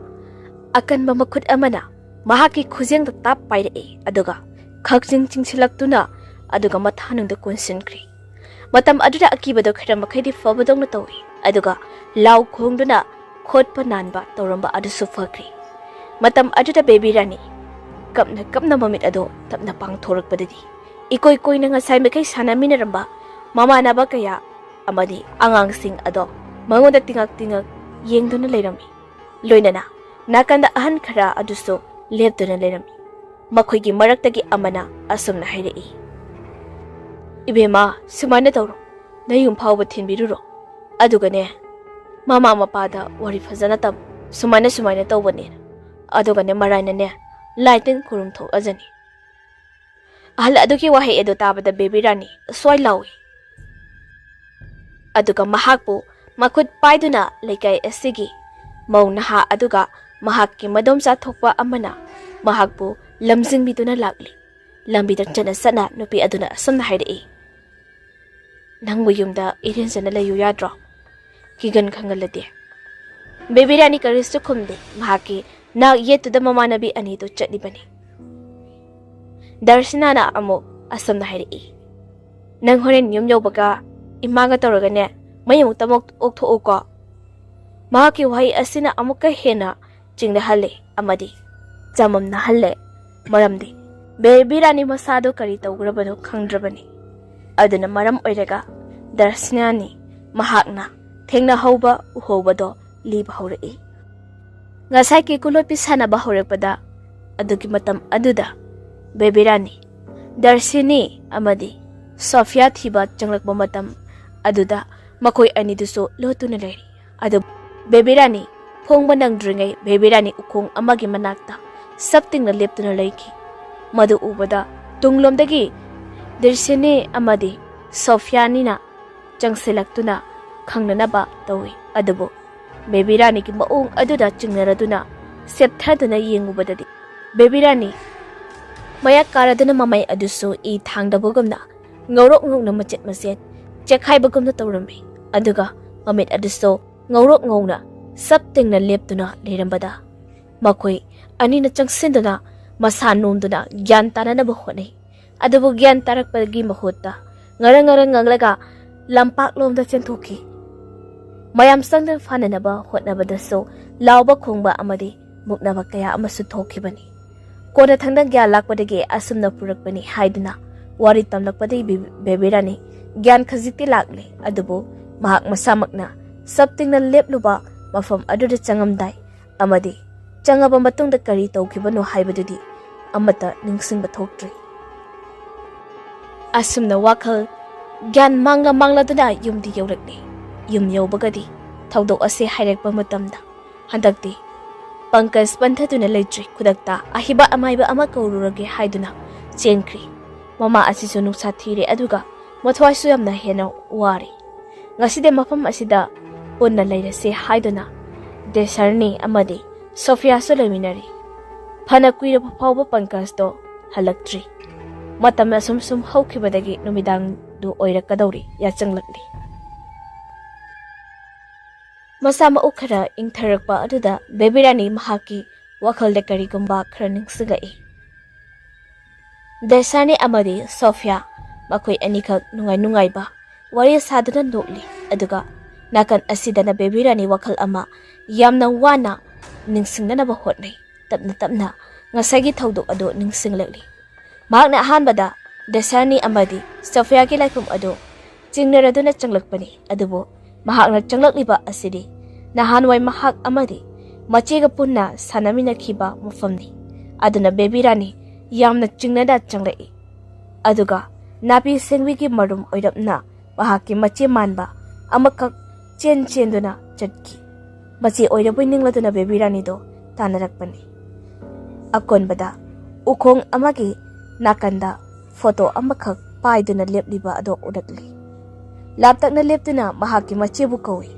Speaker 1: akanba makut amana mahaki khujengda tap pairae aduga khakjing chingsilaktuna aduga mathanungda konsinkri. Matam aduda akibado khara makhaidi fabadongna tawi aduga lau khongduna khotpa nanba tawramba adusu fakri. Matam aduda baby rani kapna mamit ado tapna pangthorakpadadi ikoi koina ngasai mekai sanaminaramba mamanaba kaya amadi angangsing ado mangoda tingak yengduna leirami. Loinana nakanda ahan khara aduso lepduna leirami. Makhoigi maraktagi amana asumna hairei. Ibema sumana tawro nayum phawba thinbiruro adugane mama mapada wari fazana tam sumana tawbane adugane maraina ne lighting kurum tho ajani. Ahal aduki wahi edo tabada baby rani swai lawi. Aduga mahakpu makut paiduna leikai asigi mauna ha aduga mahakki madomsa thokpa amana mahakpu lamjingbiduna lakli. Lambida chana sana nupi aduna samna hairei. Nangbu yumda irinjana layu yadro kigan khangalade. Baby rani karistu khumde mahaki na yetuda mamanabi ani to chatnibani. Darsinana amo asamna hairei. Nang horen yum yawbaga imaga tawragane mayamuk tamok oktho ko. Mahaki wahi asina amuka hena chingda halle amadi jamamna halle maramdi baby rani masado kari tawgrabado khangdrabani. Aduna maram oiraga darsinani mahakna thengna hauba uhobado liba haurei. Ngasai ki kulopi sanaba haurekpada adugi matam aduda baby rani darsini amadi Sophia thiba changlakba matam aduda makoi aniduso lotuna leiri. Adu baby rani phongba nangdringai baby rani ukong amagi manakta saptingna leptuna leiki. Madu ubada tunglomdagi darsini amadi Sophia nina changsilaktuna khangnanaba tawi. Adubo baby rani ki maong aduda chingnaraduna septhaduna yengubadadi baby rani mayak karaduna mamai aduso I thangdabugumna ngorok ngongna machet maset chekhaibagumna tawrambi. Aduga mamit aduso ngorok ngongna saptingna leptuna lerambada makoi anina changsinduna masa nomduna gyan tananaba honai. Adubu gyan tarakpagi mahutta ngarang nganglaga lampak lomda chenthoki. Mayam sangdan fananaba hotnabadaso lauba khongba amadi muknaba kaya amasu thokibani. Kona thangdang gya lakpadagi asumna purakpani haiduna wari tamlakpadi baby rani gyan khaziti lakle. Adubu mahak masamakna saptingna lepluba mafam aduda changamdai amadi changaba matungda kari tawkibano haibadudi amata ningsingba thokdri. Asumna wakhal gyan mangladuna yumdi yaurakli. Yum yaubagadi thaudok ase hairekpa matamda handakti pangkas panthaduna leitri khudakta ahiba amaiba ama kaururage haiduna chenkri. Mama asisu nuksa thire aduga mathwaisu yamna hena wari. Ngaside mafam asida punna leirase haiduna desarni amadi Sophia solaminari. Phana kuira phawba pangkas to halaktri. Matam sum haukibadagi numidang du oirakadawri yachanglakli. Masama ukhara ingtharakpa aduda baby rani mahaki wakhalda karigumba khara ningsigai. Desani amadi Sophia makoi anikak nungai ba wari saduna nokli. Aduga nakan asidana baby rani wakhal ama yamna wana ningsingnanaba hotnai. Tapna ngasagi thaudok ado ningsinglakli. ꯃꯍꯥꯛꯅ ꯑꯍꯥꯟꯕꯗ ꯗꯦꯁꯥꯔꯅꯤ ꯑꯃꯗꯤ ꯁꯣꯐꯤꯌꯥꯒꯤ ꯂꯩꯐꯝ ꯑꯗꯨ ꯆꯤꯡꯅꯔꯗꯨꯅ ꯆꯪꯂꯛꯄꯅꯤ ꯑꯗꯨꯕꯨ ꯃꯍꯥꯛꯅ ꯆꯪꯂꯛꯂꯤꯕ ꯑꯁꯤꯗꯤ ꯅꯍꯥꯟꯋꯥꯏ ꯃꯍꯥꯛ ꯑꯃꯗꯤ ꯃꯆꯦꯒ ꯄꯨꯟꯅ ꯁꯥꯟꯅꯃꯤꯟꯅꯈꯤꯕ ꯃꯐꯝꯅꯤ ꯑꯗꯨꯅ ꯕꯦꯕꯤ ꯔꯥꯅꯤ ꯌꯥꯝꯅ ꯆꯤꯡꯅꯅ ꯆꯪꯂꯛꯏ ꯑꯗꯨꯒ ꯅꯥꯄꯤ ꯁꯦꯡꯕꯤꯒꯤ ꯃꯔꯨꯝ ꯑꯣꯏꯔꯞꯅ ꯃꯍꯥꯛꯀꯤ ꯃꯆꯦ ꯃꯥꯟꯕ ꯑꯃꯈꯛ ꯆꯦꯟꯗꯨꯅ ꯆꯠꯈꯤ ꯃꯆꯦ ꯑꯣꯏꯔꯕꯣꯏ ꯅꯤꯡꯂꯗꯨꯅ ꯕꯦꯕꯤ ꯔꯥꯅꯤꯗꯣ ꯇꯥꯟꯅꯔꯛꯄꯅꯤ ꯑꯀꯣꯟꯕꯗ ꯎꯈꯣꯡ ꯑꯃꯒꯤ ꯅꯥꯀꯟꯗ ꯐꯣꯇꯣ ꯑꯃꯈꯛ ꯄꯥꯏꯗꯨꯅ ꯂꯦꯞꯂꯤꯕ ꯑꯗꯣ ꯎꯔꯛꯂꯤ ꯂꯥꯞꯇꯛꯅ ꯂꯦꯞꯇꯨꯅ ꯃꯍꯥꯛꯀꯤ ꯃꯆꯦꯕꯨ ꯀꯧꯏ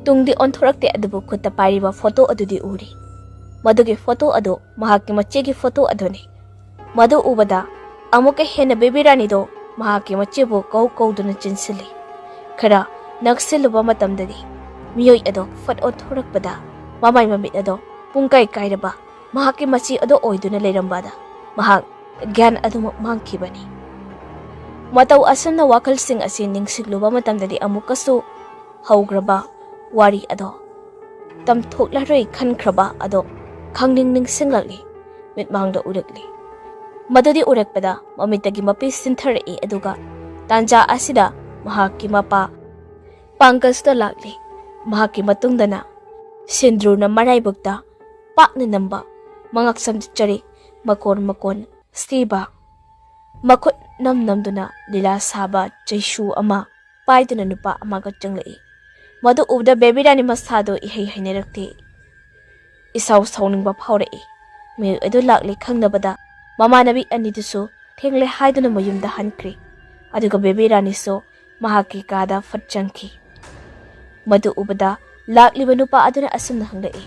Speaker 1: ꯇꯨꯡꯗꯤ ꯑꯣꯟꯊꯣꯔꯛꯇꯦ ꯑꯗꯨꯕꯨ ꯈꯨꯠꯇ ꯄꯥꯏꯔꯤꯕ ꯐꯣꯇꯣ ꯑꯗꯨꯗꯤ ꯎꯔꯤ ꯃꯗꯨꯒꯤ ꯐꯣꯇꯣ ꯑꯗꯨ ꯃꯍꯥꯛꯀꯤ ꯃꯆꯦꯒꯤ ꯐꯣꯇꯣ ꯑꯗꯨꯅꯤ ꯃꯗꯨ ꯎꯕꯗ ꯑꯃꯨꯛꯀ ꯍꯦꯟꯅ ꯕꯦꯕꯤ ꯔꯥꯅꯤꯗꯣ ꯃꯍꯥꯛꯀꯤ ꯃꯆꯦꯕꯨ ꯀꯧꯗꯨꯅ ꯆꯤꯟꯁꯤꯜꯂꯤ ꯈꯔ ꯅꯛꯁꯤꯜꯂꯨꯕ ꯃꯇꯝꯗꯗꯤ ꯃꯤꯑꯣꯏ ꯑꯗꯣ ꯐꯠ ꯑꯣꯟꯊꯣꯔꯛꯄꯗ ꯃꯃꯥꯏ ꯃꯃꯤꯠ ꯑꯗꯣ ꯄꯨꯡꯀꯥꯏ ꯀꯥꯏꯔꯕ ꯃꯍꯥꯛꯀꯤ ꯃꯆꯦ ꯑꯗꯣ ꯑꯣꯏꯗꯨꯅ ꯂꯩꯔꯝꯕꯗ ꯃꯍꯥꯛ ꯒ꯭ꯌꯥꯟ ꯑꯗꯨꯃꯛ ꯃꯥꯡꯈꯤꯕꯅꯤ ꯃꯇꯧ ꯑꯁꯨꯝꯅ ꯋꯥꯈꯜꯁꯤꯡ ꯑꯁꯤ ꯅꯤꯡꯁꯤꯡꯂꯨꯕ ꯃꯇꯝꯗꯗꯤ ꯑꯃꯨꯛꯀꯁꯨ ꯍꯧꯈ꯭ꯔꯕ ꯋꯥꯔꯤ ꯑꯗꯣ ꯇꯝꯊꯣꯛꯂꯔꯣꯏ ꯈꯟꯈ꯭ꯔꯕ ꯑꯗꯣ ꯈꯪꯅꯤꯡ ꯅꯤꯡꯁꯤꯡꯂꯛꯂꯤ ꯃꯤꯠꯃꯥꯡꯗ ꯎꯔꯛꯂꯤ ꯃꯗꯨꯗꯤ ꯎꯔꯛꯄꯗ ꯃꯃꯤꯠꯇꯒꯤ ꯃꯄꯤ ꯁꯤꯟꯊꯔꯛꯏ ꯑꯗꯨꯒ ꯇꯥꯟꯖꯥ ꯑꯁꯤꯗ ꯃꯍꯥꯛꯀꯤ ꯃꯄꯥ ꯄꯥꯡꯀꯖꯇ ꯂꯥꯛꯂꯤ ꯃꯍꯥꯛꯀꯤ ꯃꯇꯨꯡꯗꯅ ꯁꯤꯟꯗ꯭ꯔꯨꯅ ꯃꯔꯥꯏꯕꯛꯇ ꯄꯥꯛꯅ ꯅꯝꯕ ꯃꯉꯛꯁꯝꯗ ꯆꯔꯤ ꯃꯀꯣꯟ ꯁꯤꯕ ꯃꯈꯨꯠ ꯅꯝꯗꯨꯅ ꯂꯤꯂꯥ ꯁꯥꯕ ꯆꯩꯁꯨ ꯑꯃ ꯄꯥꯏꯗꯨꯅ ꯅꯨꯄꯥ ꯑꯃꯒ ꯆꯪꯂꯛꯏ ꯃꯗꯨ ꯎꯕꯗ ꯕꯦꯕꯤ ꯔꯥꯅꯤ ꯃꯁꯥꯗꯣ ꯏꯍꯩ ꯍꯩꯅꯔꯛꯇꯦ ꯏꯁꯥꯎ ꯁꯥꯎꯅꯤꯡꯕ ꯐꯥꯎꯔꯛꯏ ꯃꯤꯑꯣꯏ ꯑꯗꯨ ꯂꯥꯛꯂꯤ ꯈꯪꯅꯕꯗ ꯃꯃꯥꯟꯅꯕꯤ ꯑꯅꯤꯗꯨꯁꯨ ꯊꯦꯡꯂꯦ ꯍꯥꯏꯗꯨꯅ ꯃꯌꯨꯝꯗ ꯍꯟꯈ꯭ꯔꯤ ꯑꯗꯨꯒ ꯕꯦꯕꯤ ꯔꯥꯅꯤꯁꯨ ꯃꯍꯥꯛꯀꯤ ꯀꯥꯗ ꯐꯠ ꯆꯪꯈꯤ ꯃꯗꯨ ꯎꯕꯗ ꯂꯥꯛꯂꯤꯕ ꯅꯨꯄꯥ ꯑꯗꯨꯅ ꯑꯁꯨꯝꯅ ꯍꯪꯂꯛꯏ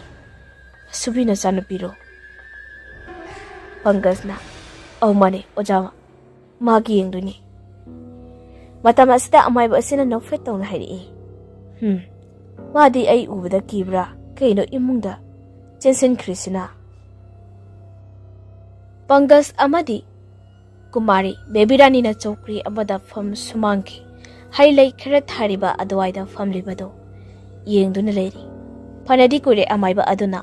Speaker 1: ꯁꯨꯕꯤ ꯅꯆꯥꯅꯨꯄꯤꯔꯣ ꯄꯪꯀꯖꯅ ꯑꯧ ꯃꯥꯅꯦ ꯑꯣꯖꯥ ꯃꯥꯒꯤ ꯌꯦꯡꯗꯣꯏꯅꯤ ꯃꯇꯝ ꯑꯁꯤꯗ ꯑꯃꯥꯏꯕ ꯑꯁꯤꯅ ꯅꯣꯛꯐꯦꯠ ꯇꯧꯅ ꯍꯥꯏꯔꯛꯏ ꯃꯥꯗꯤ ꯑꯩ ꯎꯕꯗ ꯀꯤꯕ꯭ꯔꯥ ꯀꯩꯅꯣ ꯏꯃꯨꯡꯗ ꯆꯦꯟꯁꯤꯟꯈ꯭ꯔꯤꯁꯤꯅ ꯄꯪꯀꯖ ꯑꯃꯗꯤ ꯀꯨꯃꯥꯔꯤ ꯕꯦꯕꯤ ꯔꯥꯅꯤꯅ ꯆꯧꯀ꯭ꯔꯤ ꯑꯃꯗ ꯐꯝ ꯁꯨꯃꯥꯡꯈꯤ ꯍꯩ ꯂꯩ ꯈꯔ ꯊꯥꯔꯤꯕ ꯑꯗꯨꯋꯥꯏꯗ ꯐꯝꯂꯤꯕꯗꯣ ꯌꯦꯡꯗꯨꯅ ꯂꯩꯔꯤ ꯐꯅꯗꯤ ꯀꯨꯏꯔꯦ ꯑꯃꯥꯏꯕ ꯑꯗꯨꯅ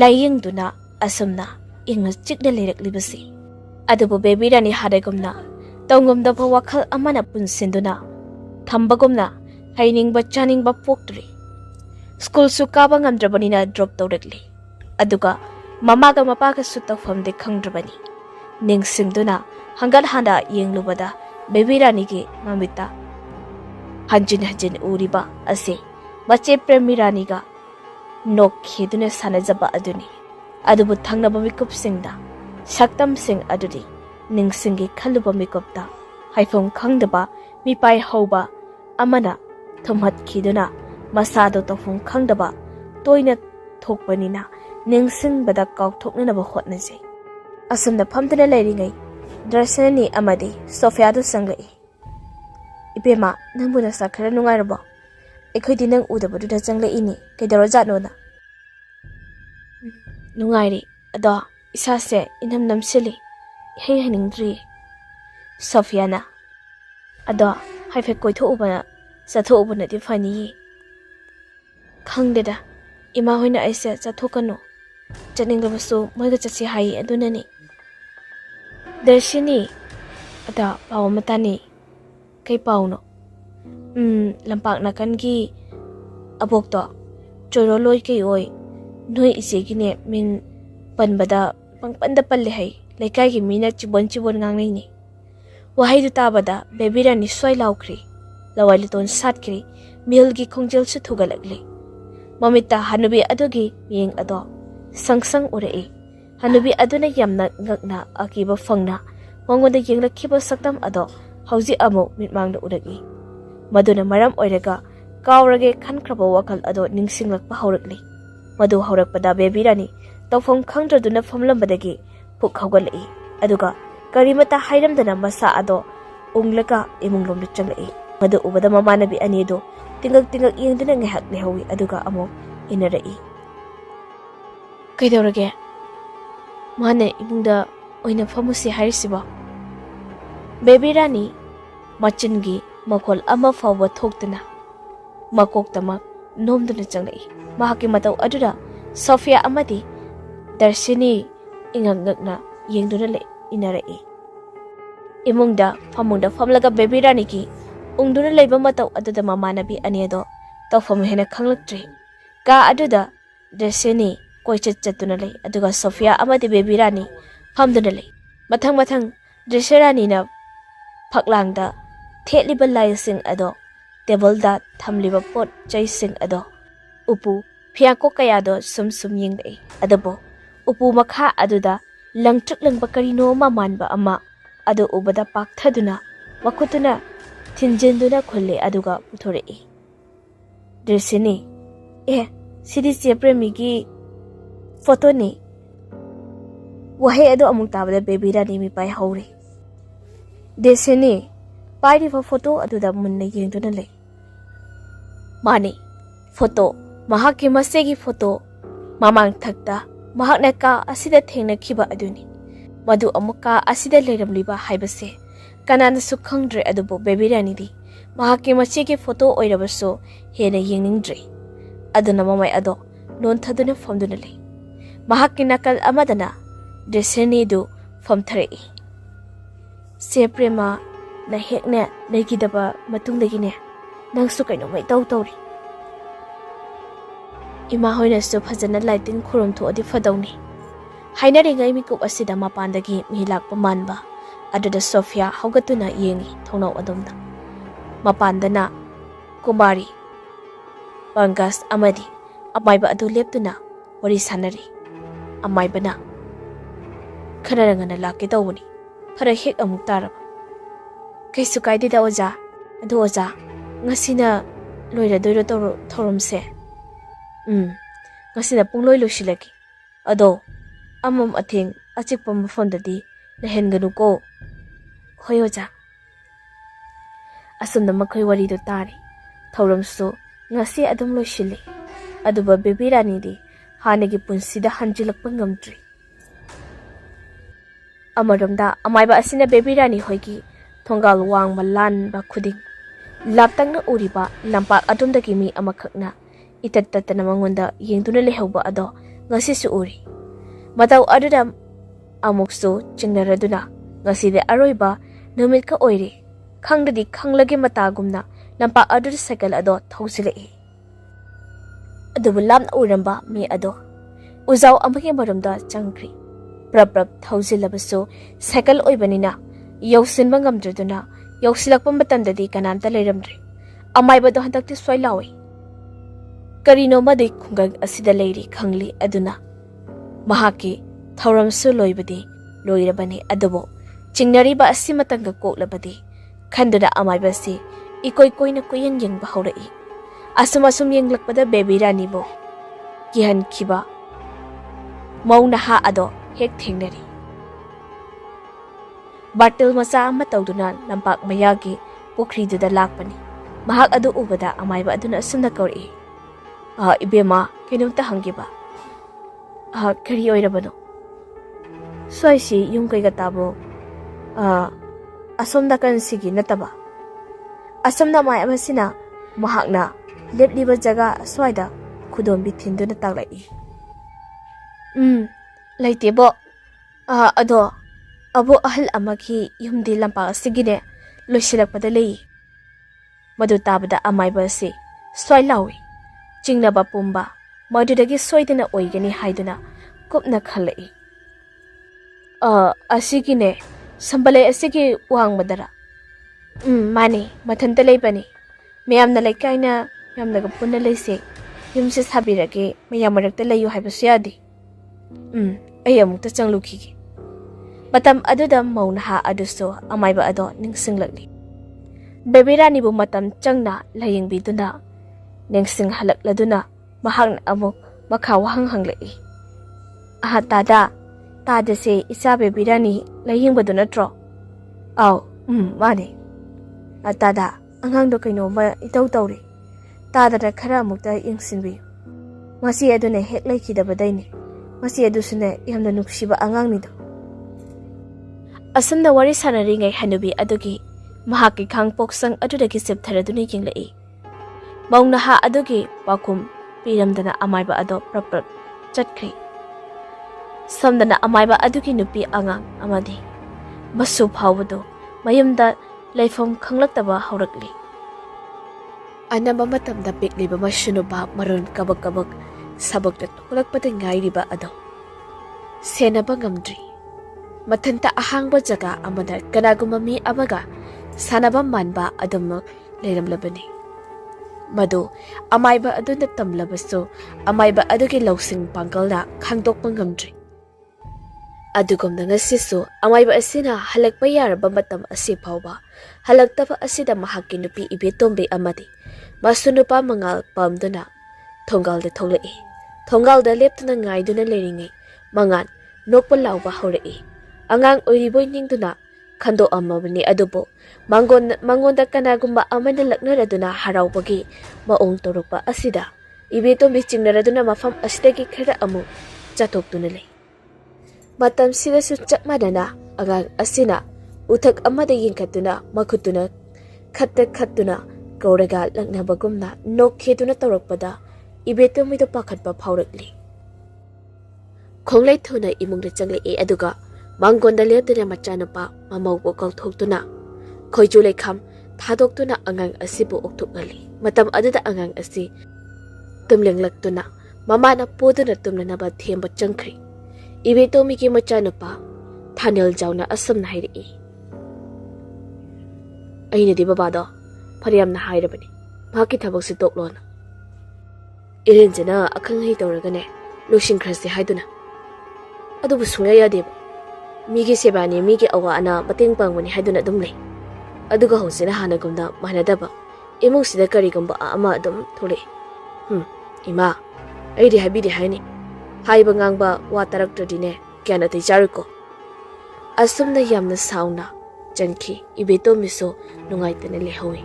Speaker 1: ꯂꯥꯏꯌꯦꯡꯗꯨꯅ ꯑꯁꯨꯝꯅ ꯏꯪꯅ ꯆꯤꯛꯅ ꯂꯩꯔꯛꯂꯤꯕꯁꯤ ꯑꯗꯨꯕꯨ ꯕꯦꯕꯤ ꯔꯥꯅꯤ ꯍꯥꯏꯔꯒꯨꯝꯅ ꯇꯧꯉꯝꯗꯕ ꯋꯥꯈꯜ ꯑꯃꯅ ꯄꯨꯟꯁꯤꯟꯗꯨꯅ ꯊꯝꯕꯒꯨꯝꯅ ꯍꯩꯅꯤꯡꯕ ꯆꯥꯅꯤꯡꯕ ꯄꯣꯛꯇ꯭ꯔꯤ ꯁ꯭ꯀꯨꯜꯁꯨ ꯀꯥꯕ ꯉꯝꯗ꯭ꯔꯕꯅꯤꯅ ꯗ꯭ꯔꯣꯞ ꯇꯧꯔꯛꯂꯤ ꯑꯗꯨꯒ ꯃꯃꯥꯒ ꯃꯄꯥꯒꯁꯨ ꯇꯧꯐꯝꯗꯤ ꯈꯪꯗ꯭ꯔꯕꯅꯤ ꯅꯤꯡꯁꯤꯡꯗꯨꯅ ꯍꯪꯒꯠ ꯍꯟꯗ ꯌꯦꯡꯂꯨꯕꯗ ꯕꯦꯕꯤ ꯔꯥꯅꯤꯒꯤ ꯃꯃꯤꯠꯇ ꯍꯟꯖꯤꯟ ꯍꯟꯖꯤꯟ ꯎꯔꯤꯕ ꯑꯁꯤ ꯃꯆꯦ ꯄ꯭ꯔꯦꯃꯤ ꯔꯥꯅꯤꯒ ꯅꯣꯛꯈꯤꯗꯨꯅ ꯁꯥꯟꯅꯖꯕ ꯑꯗꯨꯅꯤ ꯑꯗꯨꯕꯨ ꯊꯪꯅꯕ ꯃꯤꯀꯨꯞꯁꯤꯡꯗ ꯁꯛꯇꯝꯁꯤꯡ ꯑꯗꯨꯗꯤ ꯅꯤꯡꯁꯤꯡꯒꯤ ꯈꯜꯂꯨꯕ ꯃꯤꯀꯨꯞꯇ ꯍꯥꯏꯐꯝ ꯈꯪꯗꯕ ꯃꯤꯄꯥꯏ ꯍꯧꯕ ꯑꯃꯅ ꯊꯨꯝꯍꯠꯈꯤꯗꯨꯅ ꯃꯁꯥꯗꯣ ꯇꯧꯐꯝ ꯈꯪꯗꯕ ꯇꯣꯏꯅ ꯊꯣꯛꯄꯅꯤꯅ ꯅꯤꯡꯁꯤꯡꯕꯗ ꯀꯥꯎꯊꯣꯛꯅꯅꯕ ꯍꯣꯠꯅꯖꯩ ꯑꯁꯨꯝꯅ ꯐꯝꯗꯨꯅ ꯂꯩꯔꯤꯉꯩ ꯗꯔꯁꯅꯤ ꯑꯃꯗꯤ ꯁꯣꯐꯤꯌꯥꯗꯨ ꯆꯪꯂꯛꯏ ꯏꯕꯦꯝꯃ ꯅꯪꯕꯨ ꯅꯁꯥ ꯈꯔ ꯅꯨꯡꯉꯥꯏꯔꯕꯣ ꯑꯩꯈꯣꯏꯗꯤ ꯅꯪ ꯎꯗꯕꯗꯨꯗ ꯆꯪꯂꯛꯏꯅꯤ ꯀꯩꯗꯧꯔꯖꯥꯠꯅꯣꯅ ꯅꯨꯡꯉꯥꯏꯔꯤ ꯑꯗꯣ ꯏꯁꯥꯁꯦ ꯏꯅꯝ ꯅꯝꯁꯤꯜꯂꯤ ꯏꯍꯩ ꯍꯩꯅꯤꯡꯗ꯭ꯔꯤꯌꯦ ꯁꯣꯐꯤꯌꯥꯅ ꯑꯗꯣ ꯍꯥꯏꯐꯦꯠ ꯆꯠꯊꯣꯛꯎꯕꯅꯗꯤ ꯐꯅꯤꯌꯦ ꯈꯪꯗꯦꯗ ꯏꯃꯥ ꯍꯣꯏꯅ ꯑꯩꯁꯦ ꯆꯠꯊꯣꯛꯀꯅꯨ ꯆꯠꯅꯤꯡꯂꯕꯁꯨ ꯃꯣꯏꯒ ꯆꯠꯁꯤ ꯍꯥꯏꯌꯦ ꯑꯗꯨꯅꯅꯤ ꯗꯔꯁꯤꯅꯤ ꯑꯗ ꯄꯥꯎ ꯑꯃ ꯇꯥꯅꯤ ꯀꯩ ꯄꯥꯎꯅꯣ ꯂꯝꯄꯥꯛ ꯅꯥꯀꯟꯒꯤ ꯑꯕꯣꯛꯇꯣ ꯆꯣꯏꯔꯣꯜꯂꯣꯏ ꯀꯩ ꯑꯣꯏ ꯅꯣꯏ ꯏꯆꯦꯒꯤꯅꯦ ꯃꯤꯡ ꯄꯟꯕꯗ ꯄꯪꯄꯟꯗ ꯄꯜꯂꯦ ꯍꯩ ꯂꯩꯀꯥꯏꯒꯤ ꯃꯤꯅ ꯆꯤꯕꯣꯟ ꯉꯥꯡꯅꯩꯅꯤ ꯋꯥꯍꯩꯗꯨ ꯇꯥꯕꯗ ꯕꯦꯕꯤ ꯔꯥꯅꯤ ꯁ꯭ꯋꯥꯏ ꯂꯥꯎꯈ꯭ꯔꯤ ꯂꯋꯥꯏ ꯂꯨꯇꯣꯟ ꯁꯥꯠꯈ꯭ꯔꯤ ꯃꯤꯜꯒꯤ ꯈꯣꯡꯖꯦꯜꯁꯨ ꯊꯨꯒꯠꯂꯛꯂꯤ ꯃꯃꯤꯠꯇ ꯍꯅꯨꯕꯤ ꯑꯗꯨꯒꯤ ꯃꯤꯌꯦꯡ ꯑꯗꯣ ꯁꯪ ꯎꯔꯛꯏ ꯍꯅꯨꯕꯤ ꯑꯗꯨꯅ ꯌꯥꯝꯅ ꯉꯛꯅ ꯑꯀꯤꯕ ꯐꯪꯅ ꯃꯉꯣꯟꯗ ꯌꯦꯡꯂꯛꯈꯤꯕ ꯁꯛꯇꯝ ꯑꯗꯣ ꯍꯧꯖꯤꯛ ꯑꯃꯨꯛ ꯃꯤꯠꯃꯥꯡꯗ ꯎꯔꯛꯏ ꯃꯗꯨꯅ ꯃꯔꯝ ꯑꯣꯏꯔꯒ ꯀꯥꯎꯔꯒꯦ ꯈꯟꯈ꯭ꯔꯕ ꯋꯥꯈꯜ ꯑꯗꯣ ꯅꯤꯡꯁꯤꯡꯂꯛꯄ ꯍꯧꯔꯛꯂꯤ ꯃꯗꯨ ꯍꯧꯔꯛꯄꯗ ꯕꯦꯕꯤ ꯔꯥꯅꯤ ꯇꯧꯐꯝ ꯈꯪꯗ꯭ꯔꯗꯨꯅ ꯐꯝꯂꯝꯕꯗꯒꯤ ꯄꯨꯛ ꯍꯧꯒꯠꯂꯛꯏ ꯑꯗꯨꯒ ꯀꯔꯤꯃꯠꯇ ꯍꯥꯏꯔꯝꯗꯅ ꯃꯁꯥ ꯑꯗꯣ ꯎꯪꯂꯒ ꯏꯃꯨꯡꯂꯣꯝꯗ ꯆꯪꯂꯛꯏ ꯃꯗꯨ ꯎꯕꯗ ꯃꯃꯥꯟꯅꯕꯤ ꯑꯅꯤ ꯑꯗꯨ ꯇꯤꯡꯒꯛ ꯌꯦꯡꯗꯨꯅ ꯉꯥꯏꯍꯥꯛ ꯂꯩꯍꯧꯏ ꯑꯗꯨꯒ ꯑꯃꯨꯛ ꯏꯟꯅꯔꯛꯏ ꯀꯩꯗꯧꯔꯒꯦ ꯃꯥꯅ ꯏꯃꯨꯡꯗ ꯑꯣꯏꯅ ꯐꯝꯃꯨꯁꯤ ꯍꯥꯏꯔꯤꯁꯤꯕꯣ ꯕꯦꯕꯤ ꯔꯥꯅꯤ ꯃꯆꯤꯟꯒꯤ ꯃꯈꯣꯜ ꯑꯃ ꯐꯥꯎꯕ ꯊꯣꯛꯇꯨꯅ ꯃꯀꯣꯛꯇꯃꯛ ꯅꯣꯝꯗꯨꯅ ꯆꯪꯂꯛꯏ ꯃꯍꯥꯛꯀꯤ ꯃꯇꯧ ꯑꯗꯨꯗ ꯁꯣꯐꯤꯌꯥ ꯑꯃꯗꯤ ꯗꯔꯁꯤꯅꯤ ingak-ngakna yengduna le inaraki. Imungda famungda famlaga baby rani ki ungduna leiba matau aduda mamanabi ani ado tawfam hena khanglaktre. Ka aduda Desini koichat chatuna lei aduga Sophia amadi baby rani famduna lei. Mathang Desirani na paklangda thetliba laising ado table thamliba pot chaising ado upu phiako kayado sum yingdai adabo upu makha aduda langtruk langba karino ma manba ama ado ubada pakthaduna makutuna thinjenduna kholle aduga puthorei. Desini sidi sepremigi photo ni wahe ado amung tabada baby rani mi pai hauri. Desini pai fa photo aduda munna yengduna lei. Mani photo mahaki masegi photo mamang thakta mahakna ka asida thengna khiba aduni madu amuka asida leiramliba haibase kanana su khangdre adubo baby rani di mahaki masegi photo oirabaso hena yengningdre aduna mamai ado non thaduna famduna lei. Mahaki nakal amadana Desini du famtharei. Seprema na hekne legidaba matungdagine nangsu kaino mai tawri. Ima hoina su phajana lighting khurum tho adi fadawni. Hainari ngai mikup asida mapandagi mihilak pamanba aduda Sophia haugatuna yengi thonau adomda. Mapandana Kumari Bangas amadi amaiba adu leptuna wari sanari. Amaibana Kanarangana laki tawuni para hek amuk taraba. Kaisu kaidida oja adu oja ngasina loira doiro thorumse. Ngasina pungloi losilaki. Ado amam atheng achikpa mafondadi lehenganu ko. Hoi oja. Asunda makhoi wari do tari. Thorumsu ngasi adum losili. Aduba baby rani di hanagi punsida hanjilakpa ngamdri. Amaromda amaiba asina baby rani hoigi thongal wang malan ba khuding laptangna uriba lampak adumdagi mi amakhakna itattatana mangonda yengduna lehauba ado ngasi su uri mataw aduda amuksu chingnaraduna ngasi de aroiba numit ka oire khangdadi khanglage matagumna lampak aduda cycle ado thausilei adubu lamna uramba mi ado uzaw amagi maromda changkri prap thausilabaso cycle oibanina yausinba ngamdraduna yausilakpa matandadi kanamta leiramdri amaibado handakti soilawi karino madi khungag asida leiri khangli aduna mahaki thauramsu loibadi loirabani adubo chingnariba asimatanga koklabadi khanduna amaibasi ikoina kuyeng bahaurai asum yenglakpada baby rani bo gihan khiba mauna ha ado hek thengnari Batil macha ama tawduna lampak mayagi pukri duda lakpani mahak adu ubada amaiba aduna asumna kauri ibema kinumta hangiba kari oirabano soisi yung kay gatabo asomda kan sigi nataba asomna may amasina mahakna lepliba jaga swaida khudombi thinduna taglai laitebo ado abo ahal amaki yumdi lampa sigine loisilakpada lei madu tabada amaiba si soilawi chingnaba pumba madudagi soidina oigani haiduna kupna khalai asigine sambale asigi wangmadara mani mathanta leibani meyamna leikaina yamnaga punna leise yumse sabirage meyamarakta leyu haibasu yadi ay amukta changlukigi matam aduda mauna ha aduso amaiba ado ningsinglakli baby rani bu matam changna layingbiduna ningsing halakladuna mahakna amuk makhawahang hanglai tada se isa baby rani layingbadu natro aw mane tada angang do kaino ba itaw tawri tada da khara amukta yingsinbi masi aduna hek laikidabadaini masi adusune yamna nuksiba angang nido asumna wari sanari ngai hanubi adugi mahaki khangpoksang adudagi septharaduni jinglai maungna ha adugi pakum piramdana amaiba ado prap chatkhri Samdana amaiba aduki nupi angang amadi masu phawdu mayumda leifam khanglaktaba haurakli anaba matamda pikliba masunuba maron kabak kabak sabakta tulakpata ngairiba ado senaba ngamdri mathanta ahangba jaga amada kanaguma mi amaga sanaba manba adammak leiramlabani madu amaiba aduna tamlabasu amaiba adugi lausing pangkalna khangdokpa ngamdri adugumna ngasisu amaiba asina halakpa yaraba matam asi phawba halaktaba asida mahakki nupi ibetombe amadi masunupa mangal pamduna thongalda tholai thongalda leptuna ngaiduna leiringai mangan nokpa lawba haurai angang oiriboi ningduna khando amabani adubo mangonda kanagumba amana laknaraduna haraubagi maong torokpa asida ibetombe chingnaraduna mafam asidagi khara amu chatoktuna lei matam sidasu chakmadana agang asina uthak amada yingkhatuna makhutuna khattuna kauraga laknabagumna nokheduna torokpada ibetomida pakhatpa phaurakli khonglai thuna imungda changle e aduga mangonda leptuna machanupa mamaubo kauthokuna khoiju lekham thadoktuna angang asibu okthukali matam aduda angang asi tumlenglaktuna mamana poduna tumnanaba themba changkhri ibetomi ki machanupa thanel jauna asam hairi aina di babado phariyamna hairabani bhaki thabak si toklona irenjana akhang hei tawragane lusing khrasi haiduna adubu sunga yadeba migi sebani migi awa ana mateng pangwani haiduna dum lei aduga hosina hanagumda manadaba imung sida karigumba ama dum thole ima aidi habidi haini haiba ngangba wa taraktradine kyana tai chariko asumna yamna sauna janki ibeto miso nungaitane lehowi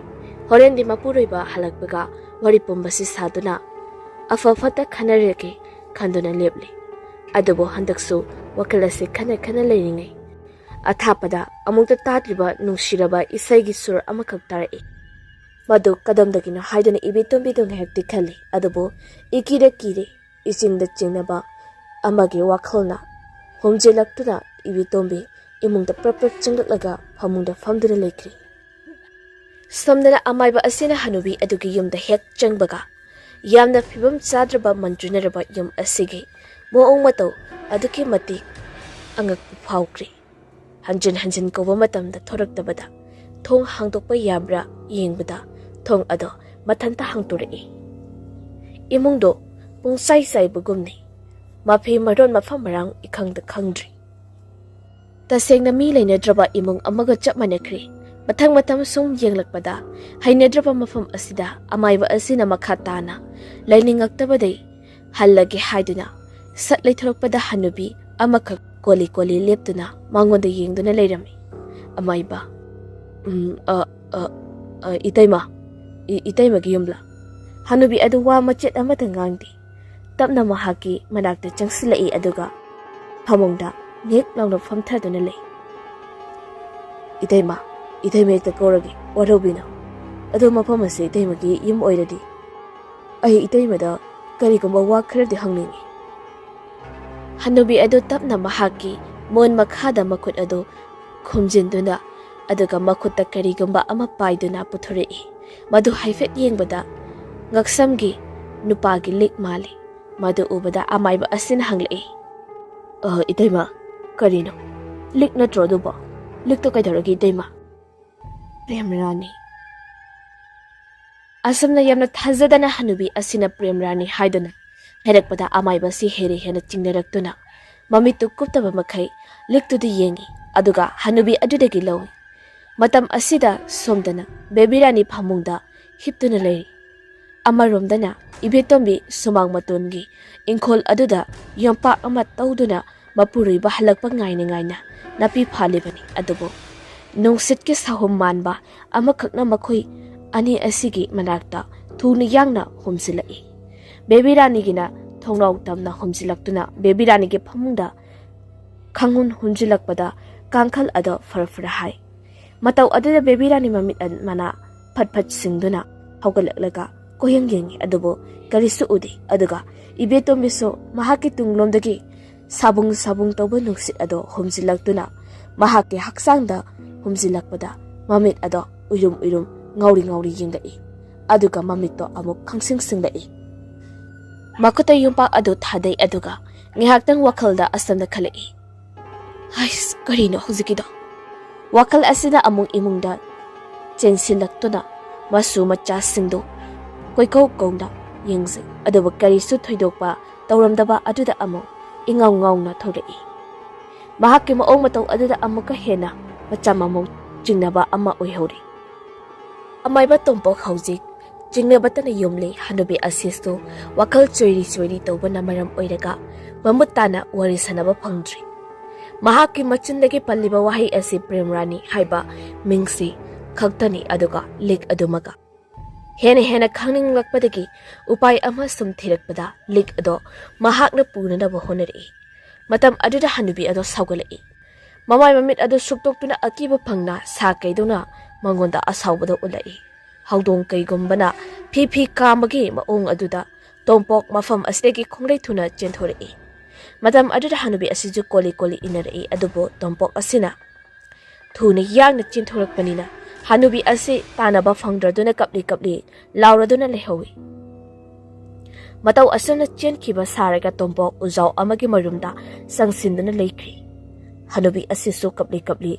Speaker 1: horendi mapuroiba halakbaga wari pumbasi saduna afafata khanareke khanduna lepli adubo handaksu wakalase khana leiringai athapada amukta tatriba nungshiraba isaigi sur amakak tarai madu kadamdagina haiduna ibetombi dong hekti khali adubo ikire kire ichingda chingnaba amagi wakhalna homjelaktuna ibetombi imungda praprak chinglaklaga phamungda famduna leikri samdana amaiba asina hanubi adugi yumda hek changbaga yamna fibam chadraba manjunaraba yum asigi moong matau aduki mati angak phawkri hanjin koba matamda thoraktabada thong hangdokpa yabra yengbada thong ado mathanta hangturei imungdo pungsai sai bugumni mafi maron mafam marang ikhangda khangdri tasengna mi leinadraba imung amaga chapmanakri mathang sum yenglakpada hainadraba mafam asida amaiba asina makhatana lainingaktabadai hallage haiduna satlai thorakpada hanubi amakak koli leptuna mangonda yengduna leirami amaiba itaima gi yumla hanubi adu wa machet amata ngangdi tapna mahaki manakta changsilai aduga phamongda ngek launa famthaduna lei itaima ekta koragi warobina adu mafam ase itaima gi yum oiradi ai itaima da karigumba wa kharadi hangningi hanubi adu tapna mahaki mon makhada makut adu khumjinduna aduga makhutta karigumba ama paiduna puthurei madu haifet yengbada ngaksamgi nupagi lik mali madu ubada amaiba asin hanglei itaima karino lik natro duba lik to kaidharagi itaima premrani asamna yamna thazadana hanubi asina premrani haidana herakpada amaiba si here hena chingnaraktuna mamitu kuptaba makhai liktudi yengi aduga hanubi adudagi lawi matam asida somdana bebirani phamungda hiptuna lei amaromdana ibetombi sumang matungi ingkhol aduda yompa ama tawduna mapurui bahalakpa ngaina napi phalibani adubo nungsit ke sahum manba amakhakna makhoi ani asigi manakta thuni yangna humsilai bebirani gina thongnau tamna humsilaktuna bebirani ge phamungda khangun humjilakpada kangkhal ado farfara hai matau adada bebirani mamit mana phat singduna haugalaklaga koyang yengi adubo karisu udi aduga ibetombiso mahaki tunglomdagi sabung sabung tawba nungsit ado humjilagtuna mahakki haksangda humjilakpada mamit ado uirum uirum ngauri ngauri yinglai aduga mamito amuk khangsing singlai makuta yumpak ado thadai aduga ngihaktang wakhalda asamna khalai hais karino huzikido wakal asina amung imungda chensilaktuna masu macha singdo koikau kaungda yingse aduba karisu thoidokpa tawramdaba aduda amung ingaw ngawna thorei mahakki maong mataw aduda amuka hena macha mamong jingnaba ama oihori amaiba tompok hauzik jingnabatana yomle hanubi asisto wakal choiri choiri tawbana maram oiraga mamutana wari sanaba phangdri mahakki machindagi palliba wahi asi premrani haiba mingsi khaktani aduga lik adumaga hena hena khangning lakpadagi upai ama sum thirakpada lik ado mahakna punanaba honari matam aduda hanubi ado saugalai mamai mamit ado suktoktuna akiba phangna sa kaidona mangonda asawbada ulai haudong kaigombana phi kamagi maong aduda tompok mafam asdegi khonglei thuna chenthorei madam aduda hanubi asiju koli koli inarei adubo tompok asina thuna yangna chenthorappanina hanubi asi tanaba phangdraduna kapli lauraduna lehowi mataw asuna chenkhiba saraga tompok ujau amagi marumda sangsinduna leikri hanubi asisu kapli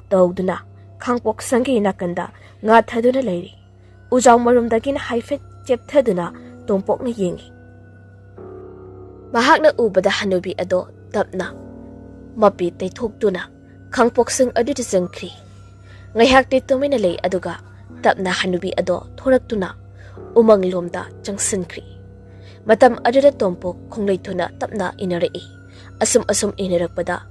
Speaker 1: tawduna khangpok sangi nakanda nga thaduna leiri ujau marumdagina haifet chepthaduna tompokna yengi mahakna ubada hanubi ado tapna mapi teithokduna khangpoksing aduda jangkhri ngaihakti tumina lei aduga tapna hanubi ado thoraktuna umanglomda changsinkhri matam aduda tompok khongleithuna tapna inarei asum inarakpada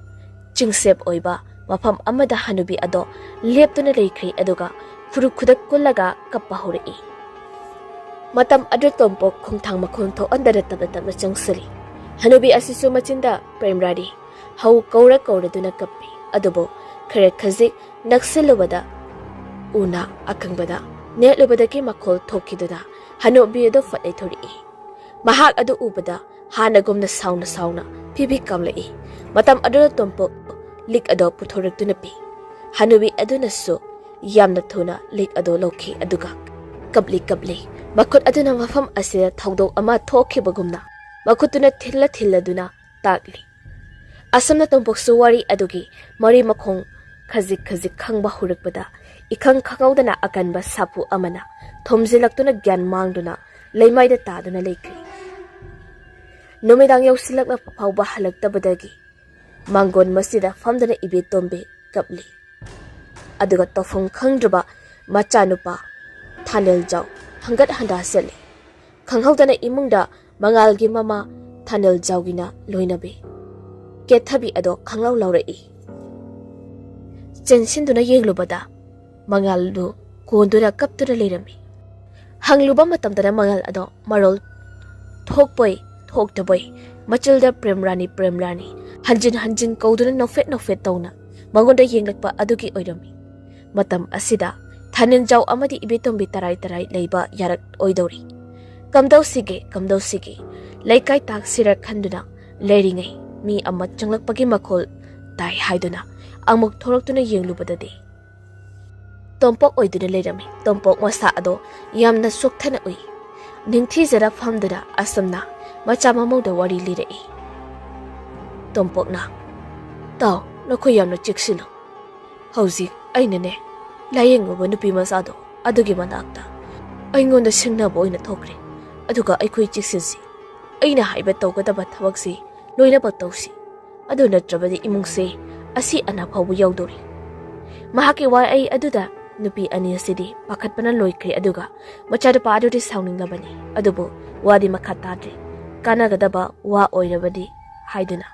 Speaker 1: chingsep oiba mafam amada hanubi ado leptuna leikhri aduga furukudak kullaga kappa horei matam adu tompok khongthang makhon tho andara tabna changsali hanubi asisu machinda primary hau kaura duna kappi adubo khare khazik naksilubada una akangbada netlubada ki makhol thokiduna hanubi ado fatai thori mahak adu ubada hanagomna sauna pibi kamlai matam adu tompok lik ado puthoraktuna pi hanubi aduna su yamna thuna lik ado lokhi aduga kabli makut aduna mafam asira thaudok ama thokhibagumna makutuna thilladuna takli asamna tompok su wari adugi mari makhong khazik khangba hurakpada ikhang khagaudana akanba sapu amana thomjilaktuna gyan mangduna leimaida taduna leikri numidang yausilakna phawba halaktabadagi mangon masida famdana ibe tombe kapli aduga tofong khangdraba machanupa thanel jaw hangat handa sele khanghaudana imungda mangalgi mama thanel jawgina loinabe kethabi ado khanglaw lawrai chensinduna yenglubada mangaldu kondura kaptura leirami hangluba matamdana mangal ado marol thokpoi thoktaboi machilda premrani hanjin kauduna nofet tawna mangonda yenglakpa adugi oirami matam asida thanin jaw amadi ibetombi tarai leiba yarak oidori kamdau sige laikai tak sirak khanduna leiringai mi amma changlakpagi makhol tai haiduna amuk thoraktuna yenglubadade tompok oiduna leirami tompok masa ado yamna sokthana ui ningthi jara famduna asamna macha mamauda wari lirei tompokna taw nakhoi yamna chiksilo hauji ainane layengba nupi masado adugi manakta aingonda singnaba oina thokre aduga aikhoi chiksinsi aina haiba tawgadaba thabaksi loinaba tawsi adu natrabadi imungse asi ana phawbu yaudori mahaki wai ai aduda nupi ani asidi pakhatpana loikre aduga machada paadudi saunninglabani adubu wadi makha tadre kanagadaba wa oirabadi haiduna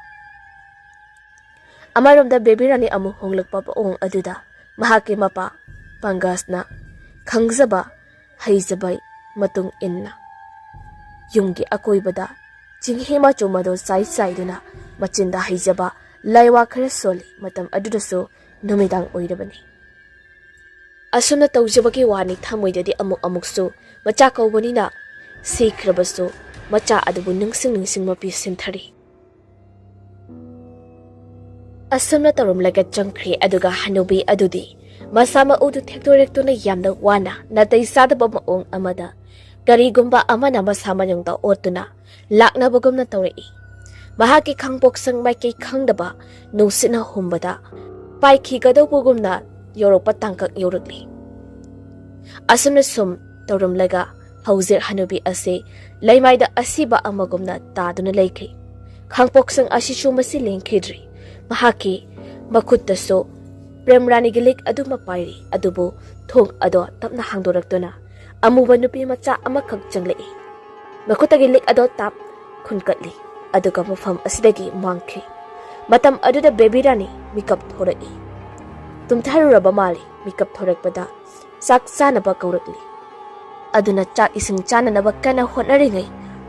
Speaker 1: amaromda baby rani amu honglakpa paong aduda mahaki mapa pangasna khangjaba haijabai matung inna yumgi akoibada jinghema chomado sai duna machinda haijaba laiwa khara soli matam adudaso numidang oirabani asuna tawjabagi wani thamoidadi amuksu macha kaubonina sikrabaso macha adubu ningsing mapi sinthari Asumna tarumlaga changkhri aduga hanubi adudi masama udu thektorektuna yamna wana natai sadaba maong amada karigumba amana masama yongda otuna laknabagumna tawrei mahaki khangpok sang maikei khangdaba nungsina humbada paikhi gadobugumna yorupa tangkak yorukli asumna sum tarumlaga hauzir hanubi ase laimaida asiba amagumna taduna leikhi khangpok sang asishu masi lengkhidri mahaki makuttaso premrani gilik aduma pairi adubu thong ado tapna hangdoraktuna amuba nupi macha amakhak changlei makutagi lik ado tap khunkatli aduga mafam asidagi mangkhri matam aduda baby rani mikap thorai tumtharuraba mali mikap thorakpada sak sanaba kaurakli aduna chak ising chananaba kana honnaringai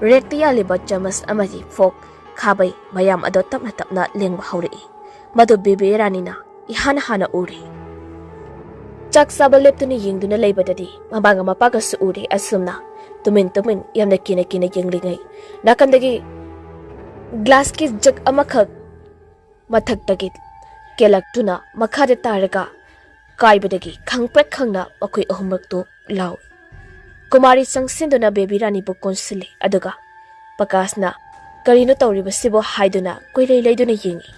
Speaker 1: rektiya liba chamas amaji fork khabai mayam ado tapna tapna lengba haurai madu baby rani na ihana hana uri chak saba leptuni yingduna leibadadi mabanga mapaga su uri asumna tumin yamna kina yenglingai nakandagi glass ki jak amakhak mathak tagi kelaktuna makhade taraga kaibadagi khangpek khangna makoi ahumrak to law kumari sangsinduna baby rani bu konsili aduga pakasna karino tawriba sibo haiduna koilei leiduna yingi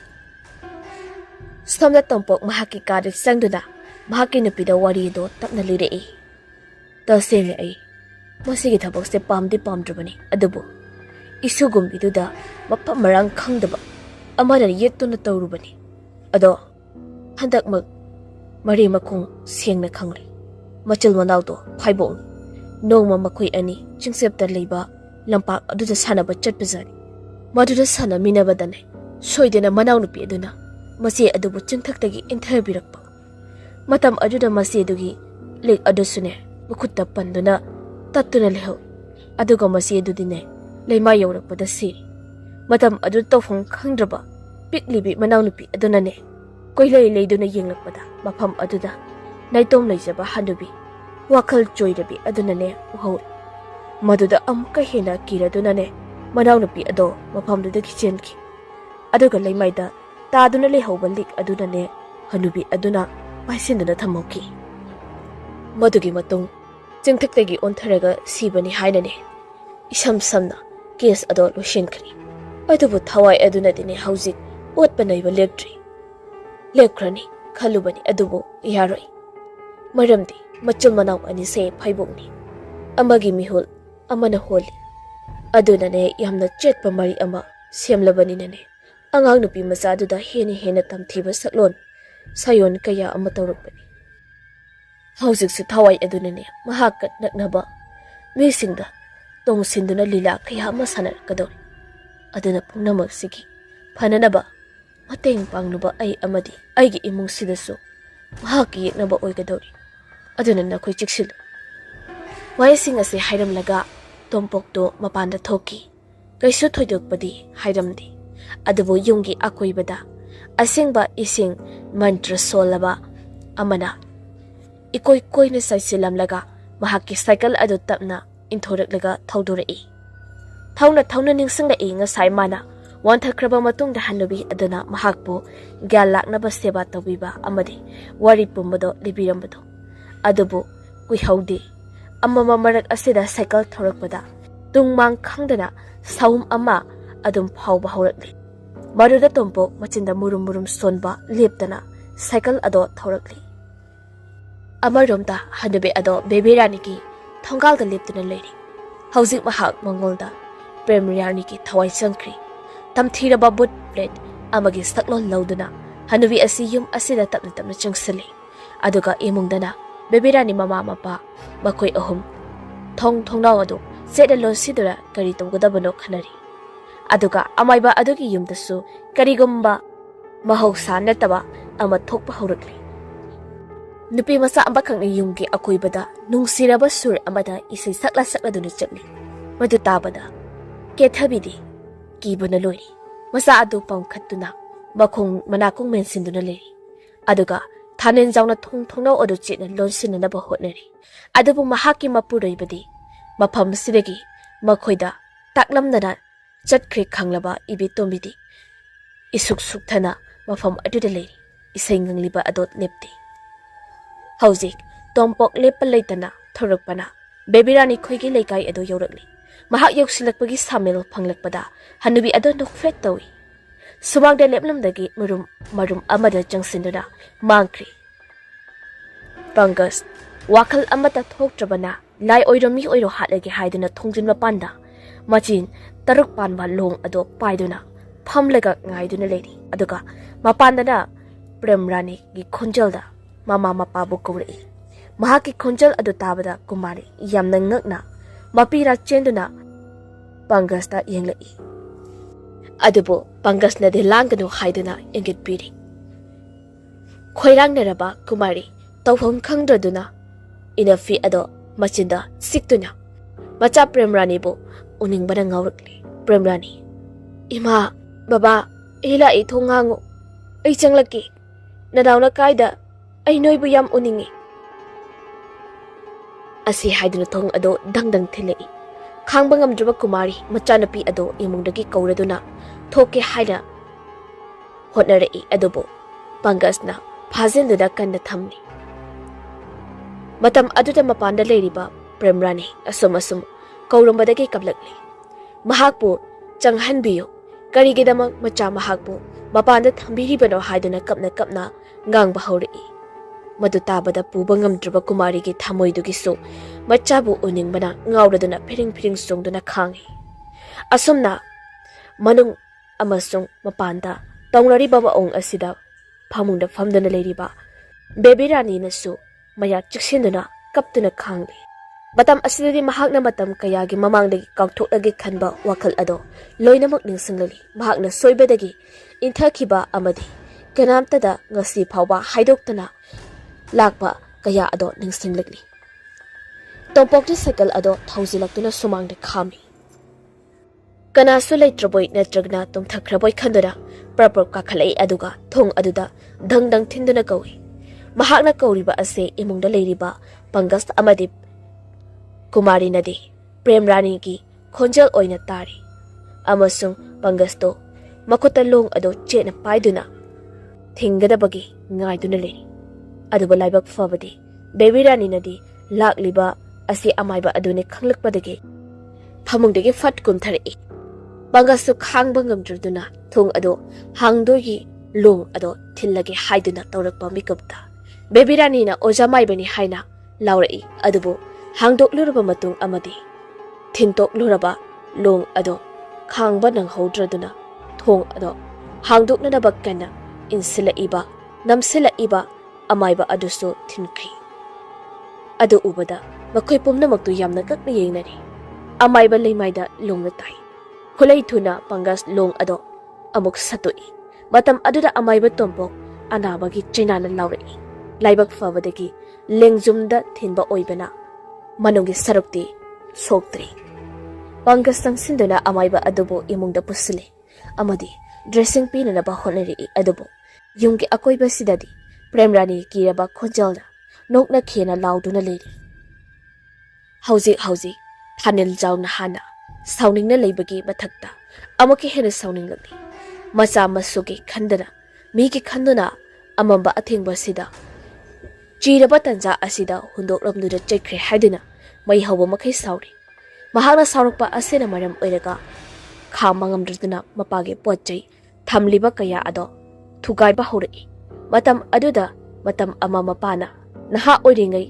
Speaker 1: Samna tampok mahaki kadik sangduna mahaki nupida wari do tapna lirei tasenge ai masigi thabak se pamdi pamdrabani adubu isugum biduda mapam marang khangdaba amara yettuna tawrubani ado handak mak mari makung sengna khangli machil manau do phaibong nongma makoi ani chingsepta leiba lampak aduda sanaba chatpazani maduda sana minabadane soidena manau nupi aduna masi adubu chingthaktagi inthabirakpa matam aduda masi adugi lik adusune mukutta panduna tattuna leho aduga masi adudine leima yaurakpada si matam adu tawfong khangdraba piklibi manawnupi adunane koilei leiduna yenglakpada mafam aduda naitom leijaba hanubi wakhal choirabi adunane uhau maduda amka hena kiradunane manawnupi ado mafamduda kichenki aduga leimaida taduna lehauba lik adunane hanubi aduna paisinduna thamoki madugi matung chingthaktagi ontharaga sibani hainane isam samna case ado loshinkri adubu thawai aduna dine hauzik otpa naiba leptri lepkrani khalubani adubu yaroi maramdi machul manaw ani se phaibokni amagi mihul amana holi adunane yamna chetpa mari ama semlabani nane angang nupi masaduda hena tamthiba saklon sayon kaya ama tawrakpani hauzik su thawai adunane mahakat naknaba misingda tongsinduna lila kaya ama sanarkadori aduna pungnamak sigi phananaba mateng pangnuba ai amadi aigi imung sidasu mahaki yeknaba oigadori aduna nakhoi chiksil waising ase hairamlaga tompokto mapanda thoki kaisu thoidokpadi hairamdi adubu yungi akoibada asingba ising mantra solaba amana ikoi koina saisilamlaga mahaki cycle adu tapna inthoraklaga thaudorai thawna ningsingla inga saimana wanthakraba matungda hanubi aduna mahakpu gyal laknaba seba tawiba amadi wari pumbado libirambado adubu kuihaude amama marak asida cycle thorakpada tungmang khangdana saum ama adum phawba haurakli maruda tompo machinda murum sonba leptana cycle ado thorakli amaromda hanubi ado baby rani ki thongalda leptuna leiri hauzik mahak mangolda premier ki thawai sangkri tamthiraba but plate amagi saklon lauduna hanubi asi yum asida tapna changsali aduga imungdana baby rani mama mapa makoi ahum thongnaw adu seta lonsidura kari tawgadabano khanari aduga amaiba adugi yumdasu karigumba mahausa nataba ama thokpa haurakli nupi masa ambakang yumgi akoibada nungsiraba sur amada isai sakla dunu chakli madu tabada kethabidi kibuna loiri masa adu pamkhatuna bakong manakong mensinduna leri aduga thanen jauna thongnaw adu chena lonsinna ba hotnari adubu mahaki mapuroibadi mafam sidagi makhoida taklamdana chatkhre khanglaba ibi tombidi isuk thana mafam aduda leiri isai ngangliba adot lepti hauzik tompok lepa leitana thorakpana bebirani khoigi leikai ado yorakli mahak yoksilakpagi samil phanglakpada hanubi ado nokfret tawi sumangda leplamdagi marum amada jangsinduna mangkri Pangas wakal amata thoktrabana lai oiromi oiro hatlagi haiduna thongjinba panda machin taruk panba long ado paiduna phamlaga ngaiduna leiri aduga mapandana premrani gi khonjalda mama mapabu kawri mahaki khonjal adu tabada kumari yamna ngakna mapira chenduna Pangasda yenglai adubo Pangasna de langanu haiduna ingit piri khoirang naraba kumari tawham khangdraduna inafi ado machinda siktuna macha premrani bo uningbana ngawrakli premrani ima baba ila I thongangu ai changlaki nadawna kaida ai noibu yam uningi asi haiduna thong ado dangdang thilai khangba ngamdraba kumari machanapi ado imungdagi kauraduna thoke haida hotnarai adobo Pangasna phajinduna kanna thamni matam aduda mapanda leiriba premrani asum kaurambadagi kablakli mahakpu changhanbiyo karigidamak macha mahakpu mapanda thambiribano haiduna kapna ngangba haurai madu tabada puba ngamdraba kumarigi thamoidugi su machabu uningbana ngauraduna phiring songduna khangi asumna manung amasung mapanda tongrari baba ong asida phamungda famduna leiriba bebirani nasu maya chiksinduna kaptuna khangli matam asidadi mahakna matam kayagi mamangdagi kauthoklagi khanba wakal ado loinamak ningsinglali mahakna soibadagi inthakiba amadi kanamtada ngasi phawba haidoktana lakpa kaya ado ningsinglagli tompokti cycle ado thaujilaktuna sumangda khami kanasu leitraboi natragna tumthakraboi khanduna prapor kakhalai aduga thong aduda dangdang thinduna kawi mahakna kauriba ase imungda leiriba Pangas amadi kumari nadi premrani gi khonjal oina tari amasung Pangas to makuta long ado chena paiduna thingadabagi ngaiduna leiri aduba laibak fabadi bebirani nadi lakliba asi amaiba adune khanglakpadagi phamungdagi fat kumthari Pangas to khangba ngamdruduna thong ado hangdogi long ado thillagi haiduna tawrakpa mikapta bebirani na ojamaibani haina laurai adubu hangdokluraba matung amadi thintokluraba long ado khangba nanghodraduna thong ado hangdoknaba kana insila namsila amaiba aduso thinkri adu ubada makhoi pumnamaktu yamna kakna yengnari amaiba leimaida longna tai khulai thuna Pangas long ado amuk satui matam aduda amaiba tompok anabagi chinana laurai laibak fabadagi lengjumda thinba oibana manungi sarukti soktri Pangas tangsinduna amaiba adubo imungda pusile amadi dressing pinanaba honari adubo yumgi akoiba sidadi premrani kiraba khonjalna nokna khena lauduna leiri hauji thanil jauna hana sauningna leibagi mathakta amaki hena sauninglani macha masugi khandana migi khanduna amamba athengba sida chiraba tanja asida hundokramduda chekre haiduna mai hawba makhai sauri mahakna saurukpa asena maram oiraga khamangamdruduna mapage potchai thamliba kaya ado thugaiba horai matam aduda matam ama mapana naha oiringai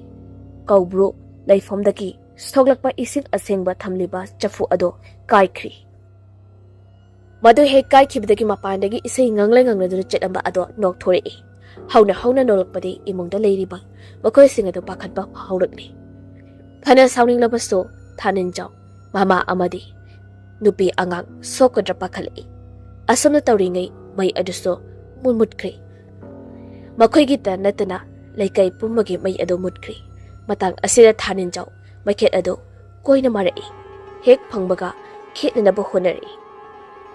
Speaker 1: kaubro laifamdaki soglakpa ising asengba thamliba CHAPHU ado kaikhri madu he kaikhibdagi mapandagi isei nganglai chetamba ado nokthorei hauna nolakpadi imungda leiriba makoi sing ado pakhatba haurakli phana sauninglabaso thaninjaw mama amadi nupi angang sokodra pakhalei asomna tawringai mai aduso mutkhri makoi gita natana laikai pumagi mai ado mutkhri matang asira thaninjaw maket ado koina marai hek phangbaga khetnaba honari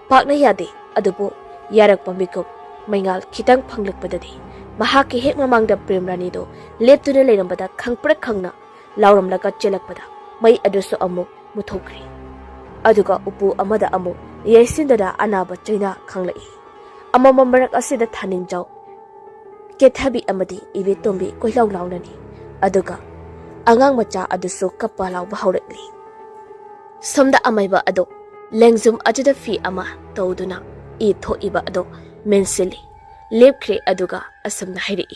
Speaker 1: pakna yade adubo yarak pamikop maingal khitang phanglakpadadi mahaki hek mamangda premrani do leptuna leirambada khangpra khangna lauramlaka chelakpada mai aduso amuk muthokri aduga upu amada amuk yaisindada anaba chaina khanglai Amama marak asida thaning jaw kethabi amadi ibe tombi koilaw lawnani aduga angang macha adusu kappa lawba haurakli somda amaiba ado lengzum ajuda fi ama tawduna I tho iba ado mensili lepkhre aduga asamna hairi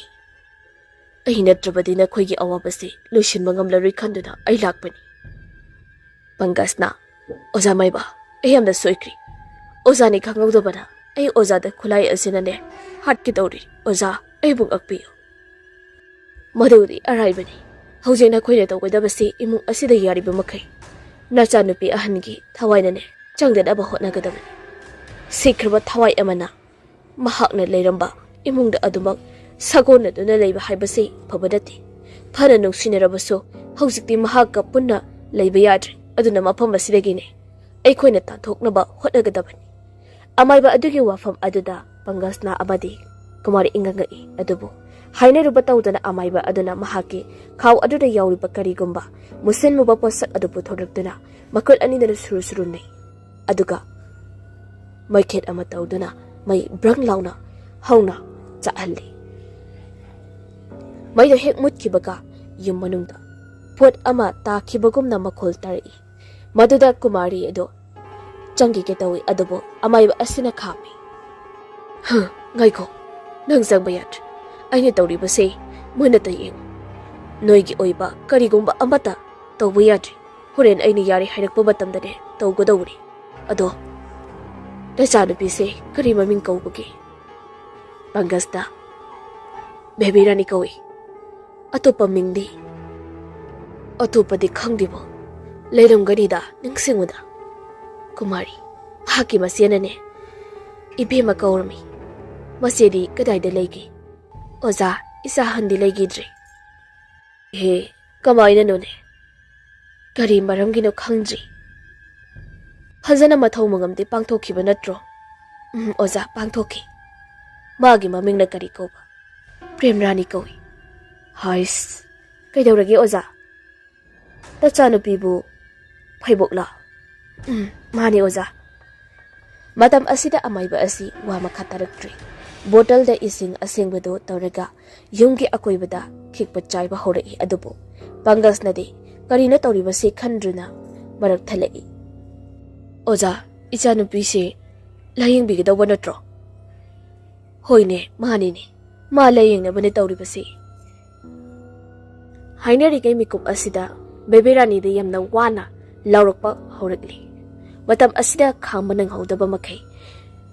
Speaker 1: ahina trabadina khoigi awabasi luishin mangam larui khanduna ai lakpani pangasna oza maiba ayamda soikri oza ni khangawdo bana ai oza da khulai asinane hatki dawri oza ai bung akpiyo maduri araibani haujena khoina tawgdabasi imung asida yariba makai nacha nupi ahangi thawainane changdaba hotnagadabani sikraba thawai amana mahakna leiramba imungda adumak sagona duna leiba haibasi phabadati phana nungsinarabaso haujikti mahakka punna leiba yadri aduna mafam asidagine aikhoina tanthoknaba hotnagadabani amaiba adugi wafam aduda pangasna amadi kumari ingangai adubu hainaruba tawdana amaiba aduna mahaki khaw aduda yawriba karigumba musen muba posak adu puthoraktuna makul anidana suru nei aduga maiket ama tawduna mai brang launa hauna chahalli mai do hek mut kibaga yum manungda pot ama ta khibagumna makhol tari maduda kumari edo changi ke tawi adubo amai asina khami ngaiko nang jang bayat aine tawri base muna tayeng noigi oiba karigumba amata tawbu yadri horen aine yari hairakpa batamdane tawgodawri ado Dachanu pise kari maming kaubagi Pangasda Baby Rani kawi Atopa mingdi Atopa di khangdibo Leiram ganida ningsinguda Kumari Haki masyanane Ibema kaurami Masyadi kadayda legi Oza isa handi legi dre He kamayna nune Kari maramgino khangdri Hazana mathau mangamdi pangthokhiba natro oza pangthokhi magi mamingna kari koba prem rani kawi hais kaidawrage oza tachanu pibu FAIBOK la mani oza matam asida amaiba asi wa makhataraktre bottle da ising asengbado tawraga yumgi akoibada khikpa chaiba horai adubo pangas nade karina tawriba se khandruna marak thalai Oza, ichanu pise laying bigadawa natro. Hoine, mani ni, ma laying na bane tawri basi. Hainari kay mikum asida, bebirani de yam na wana, laurokpa horagli. Matam asida khamba nang haudaba makay.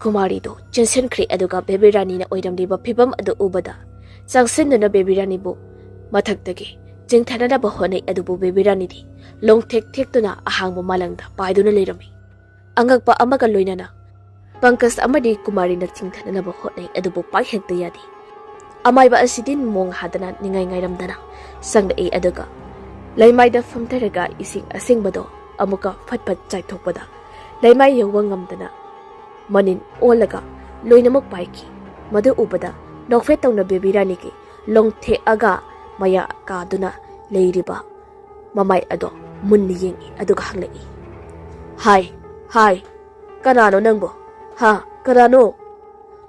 Speaker 1: Kumari do, jensen kri aduga bebirani na oiramdi ba pibam adu ubada. Sangsin na bebirani bo, mathagdagi, jeng thanana ba honay adubo bebirani di. Long tek to na ahang mo malangda, paido na lirami. Angagpa amaga loinana pangkas amadi kumari na chingthana na ba hotnai adubo pai hekta yadi amaiba asidin mong hadana ningai ngairamdana sangda e aduga laimaida famtaraga ising asengbado amuka fatpat chaithokpada laimai yawang ngamdana manin olaga loinamok paiki madu ubada nokfe tawna bebirani ki longthe aga maya kaduna leiriba mamai ado munni yengi aduga hanglai Hai, kanano nangbo? Ha, kanano?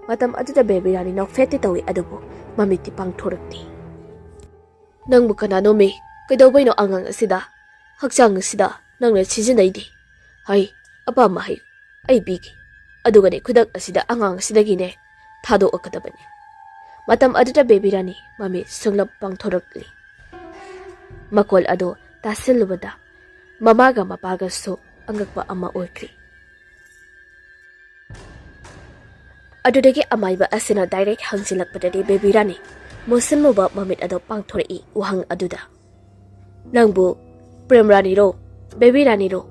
Speaker 1: Matam aduda bebirani na fete tawi adubo, mamiti pang thorakti. Nangbo kanano me, kaidawbay no angang asida, haksang asida, nang na sisinay di. Hai, apa mahay, ay bigi. Aduga ni kudak asida angang asida gine, thado akadabani. Matam aduda bebirani, mami sunglap pang thorakli. Makol ado, tasilubada, mamaga mapagas so, angagpa ama oikri. Adudagi amaiba asina direct hangsilakpadadi bebirani musin mo ba mamit ado pangthori uhang aduda. Nangbu prem rani ro bebirani ro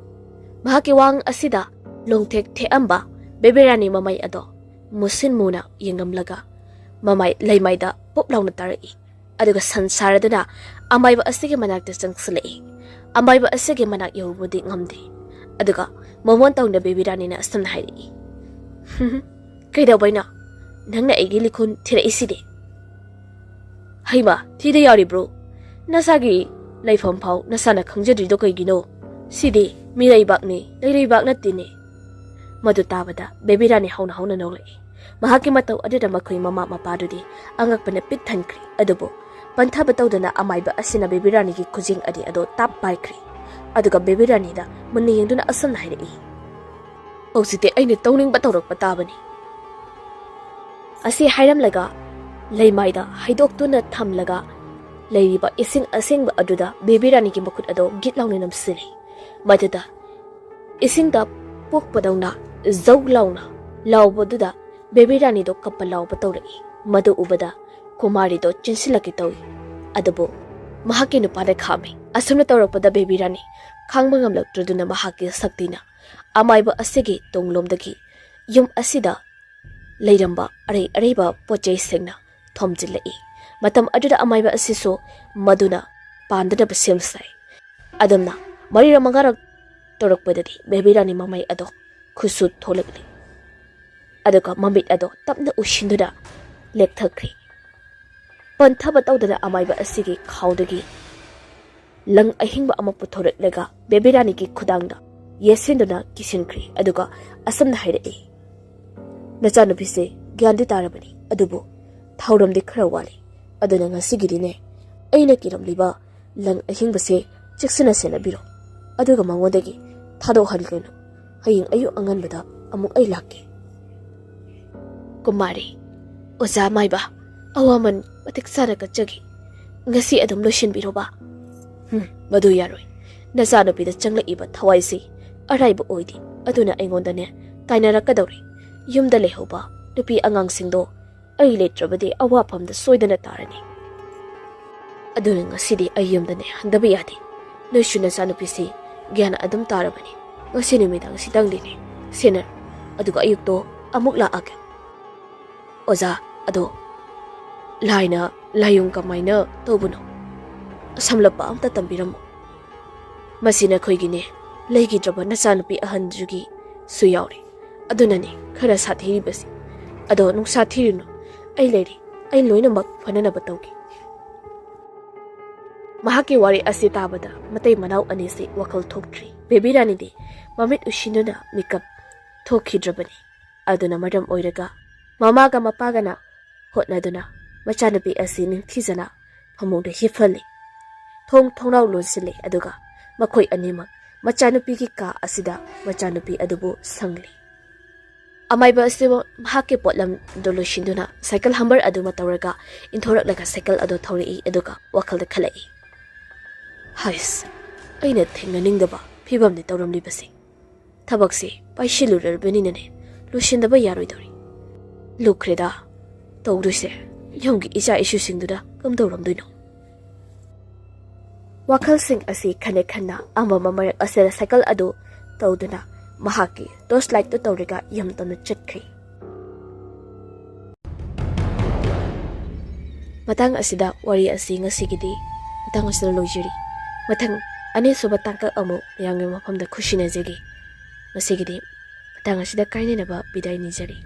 Speaker 1: mahaki wang asida longtek the amba bebirani mamai ado musin muna yengamlaga mamai laimaida poplauna tarai aduga sansaradana amaiba asige manakta changslei amaiba asige manak yawbudi ngamdi aduga momon tawna bebirani na astam hairi Kaidawbay na nangna aigi likon tira iside Haima tida yari bro nasagi laifam phaw nasana khangjadrido kaigino sidi mirai bakni leirai bakna tine madu tabada bebirani hauna nolai Mahaki matau adada makoi mama mapadudi angakpana pik thankri adubo panthaba tawdana amaiba asina bebirani ki khujing adi ado tap paikri aduga bebirani da munni yengduna asam hairi hosite aine tawning batawrak patabani asi hairam laga leimaida haidoktuna thamlaga leiriba ising asengba aduda bebirani ki makut ado git launi namsiri madada isingda pokpadawna zau launa lawboduda bebirani do kappa lawba tawraki madu ubada kumari do chinsilaki tawi adabu mahaki nupada khame asumna tawrakpada bebirani khangba ngamlaktraduna mahaki saktina amaiba asigi tonglomdagi yum asida leiramba areba pochei sengna thomjilai matam aduda amaiba asiso maduna pandada basemsai adamna marira mangarak torakpadadi bebirani mamai ado khusut tholakli aduka mamit ado tapna ushinduna lekthakri panthaba tawdana amaiba asigi khawdagi lang ahingba ama puthorek bebirani ki khudangda yesinduna kisinkri aduka asamna haire nachanu bise gyandi tarabani adubu thauramdi khara wali aduna ngasigidine aina kiramliba lang ahingbase chiksina sena biro aduga mangodagi thado halgenu haying ayu anganbada amuk ai lakke kumari oza maiba awaman matik sara kachagi ngasi adum lotion biroba madu yaroi nachanu bida changla iba thawaisi araiba oidi aduna aingondane tainarakadori yumda lehoba nupi angangsingdo ai letrabadi awapamda soidana tarani aduna ngasidi ayumdane handabi yadi noishu nachanu pisi gyana adum tarabani ngasi numidang sidangdini senar aduga ayukto amuk laage oza ado laina layung kamaina tobuno samlapa amta tambiramo masina khoigine leigidraba nachanupi ahanjugi suyawri adunani khara sathiri basi ado nung sathirino ai leri ai loinamak fanana batawgi mahaki wari asi tabada matai manau anisi wakal thokri bebirani de mamit ushinduna mikap thokhidrabani aduna madam oiraga mamaga mapagana hotnaduna machanupi asi ningthijana phamongda hifali thongnau lonsile aduga makhoi anima machanupi ki ka asida machanupi adubu sangli amaiba asibo mahake potlam doloshinduna cycle hamber adu matawraga inthorak laga cycle adu thori aduga wakhalda khalai hais aina thenganingdaba phibamni tawramli basi thabakse paishilurarbani nane loshindaba yaroidori lukreda tawduse yonggi isa issue singduda kamdawramdoino wakhal sing asi khane khanna amama marak asera cycle adu tawduna mahaki dos light to tawriga yamtana chatkri matang asida wari asi ngasigidi matang asida lojiri matang ani suba tangka amu yangi mafamda khushina jegi ngasigidi matang asida kainenaba bidai nijari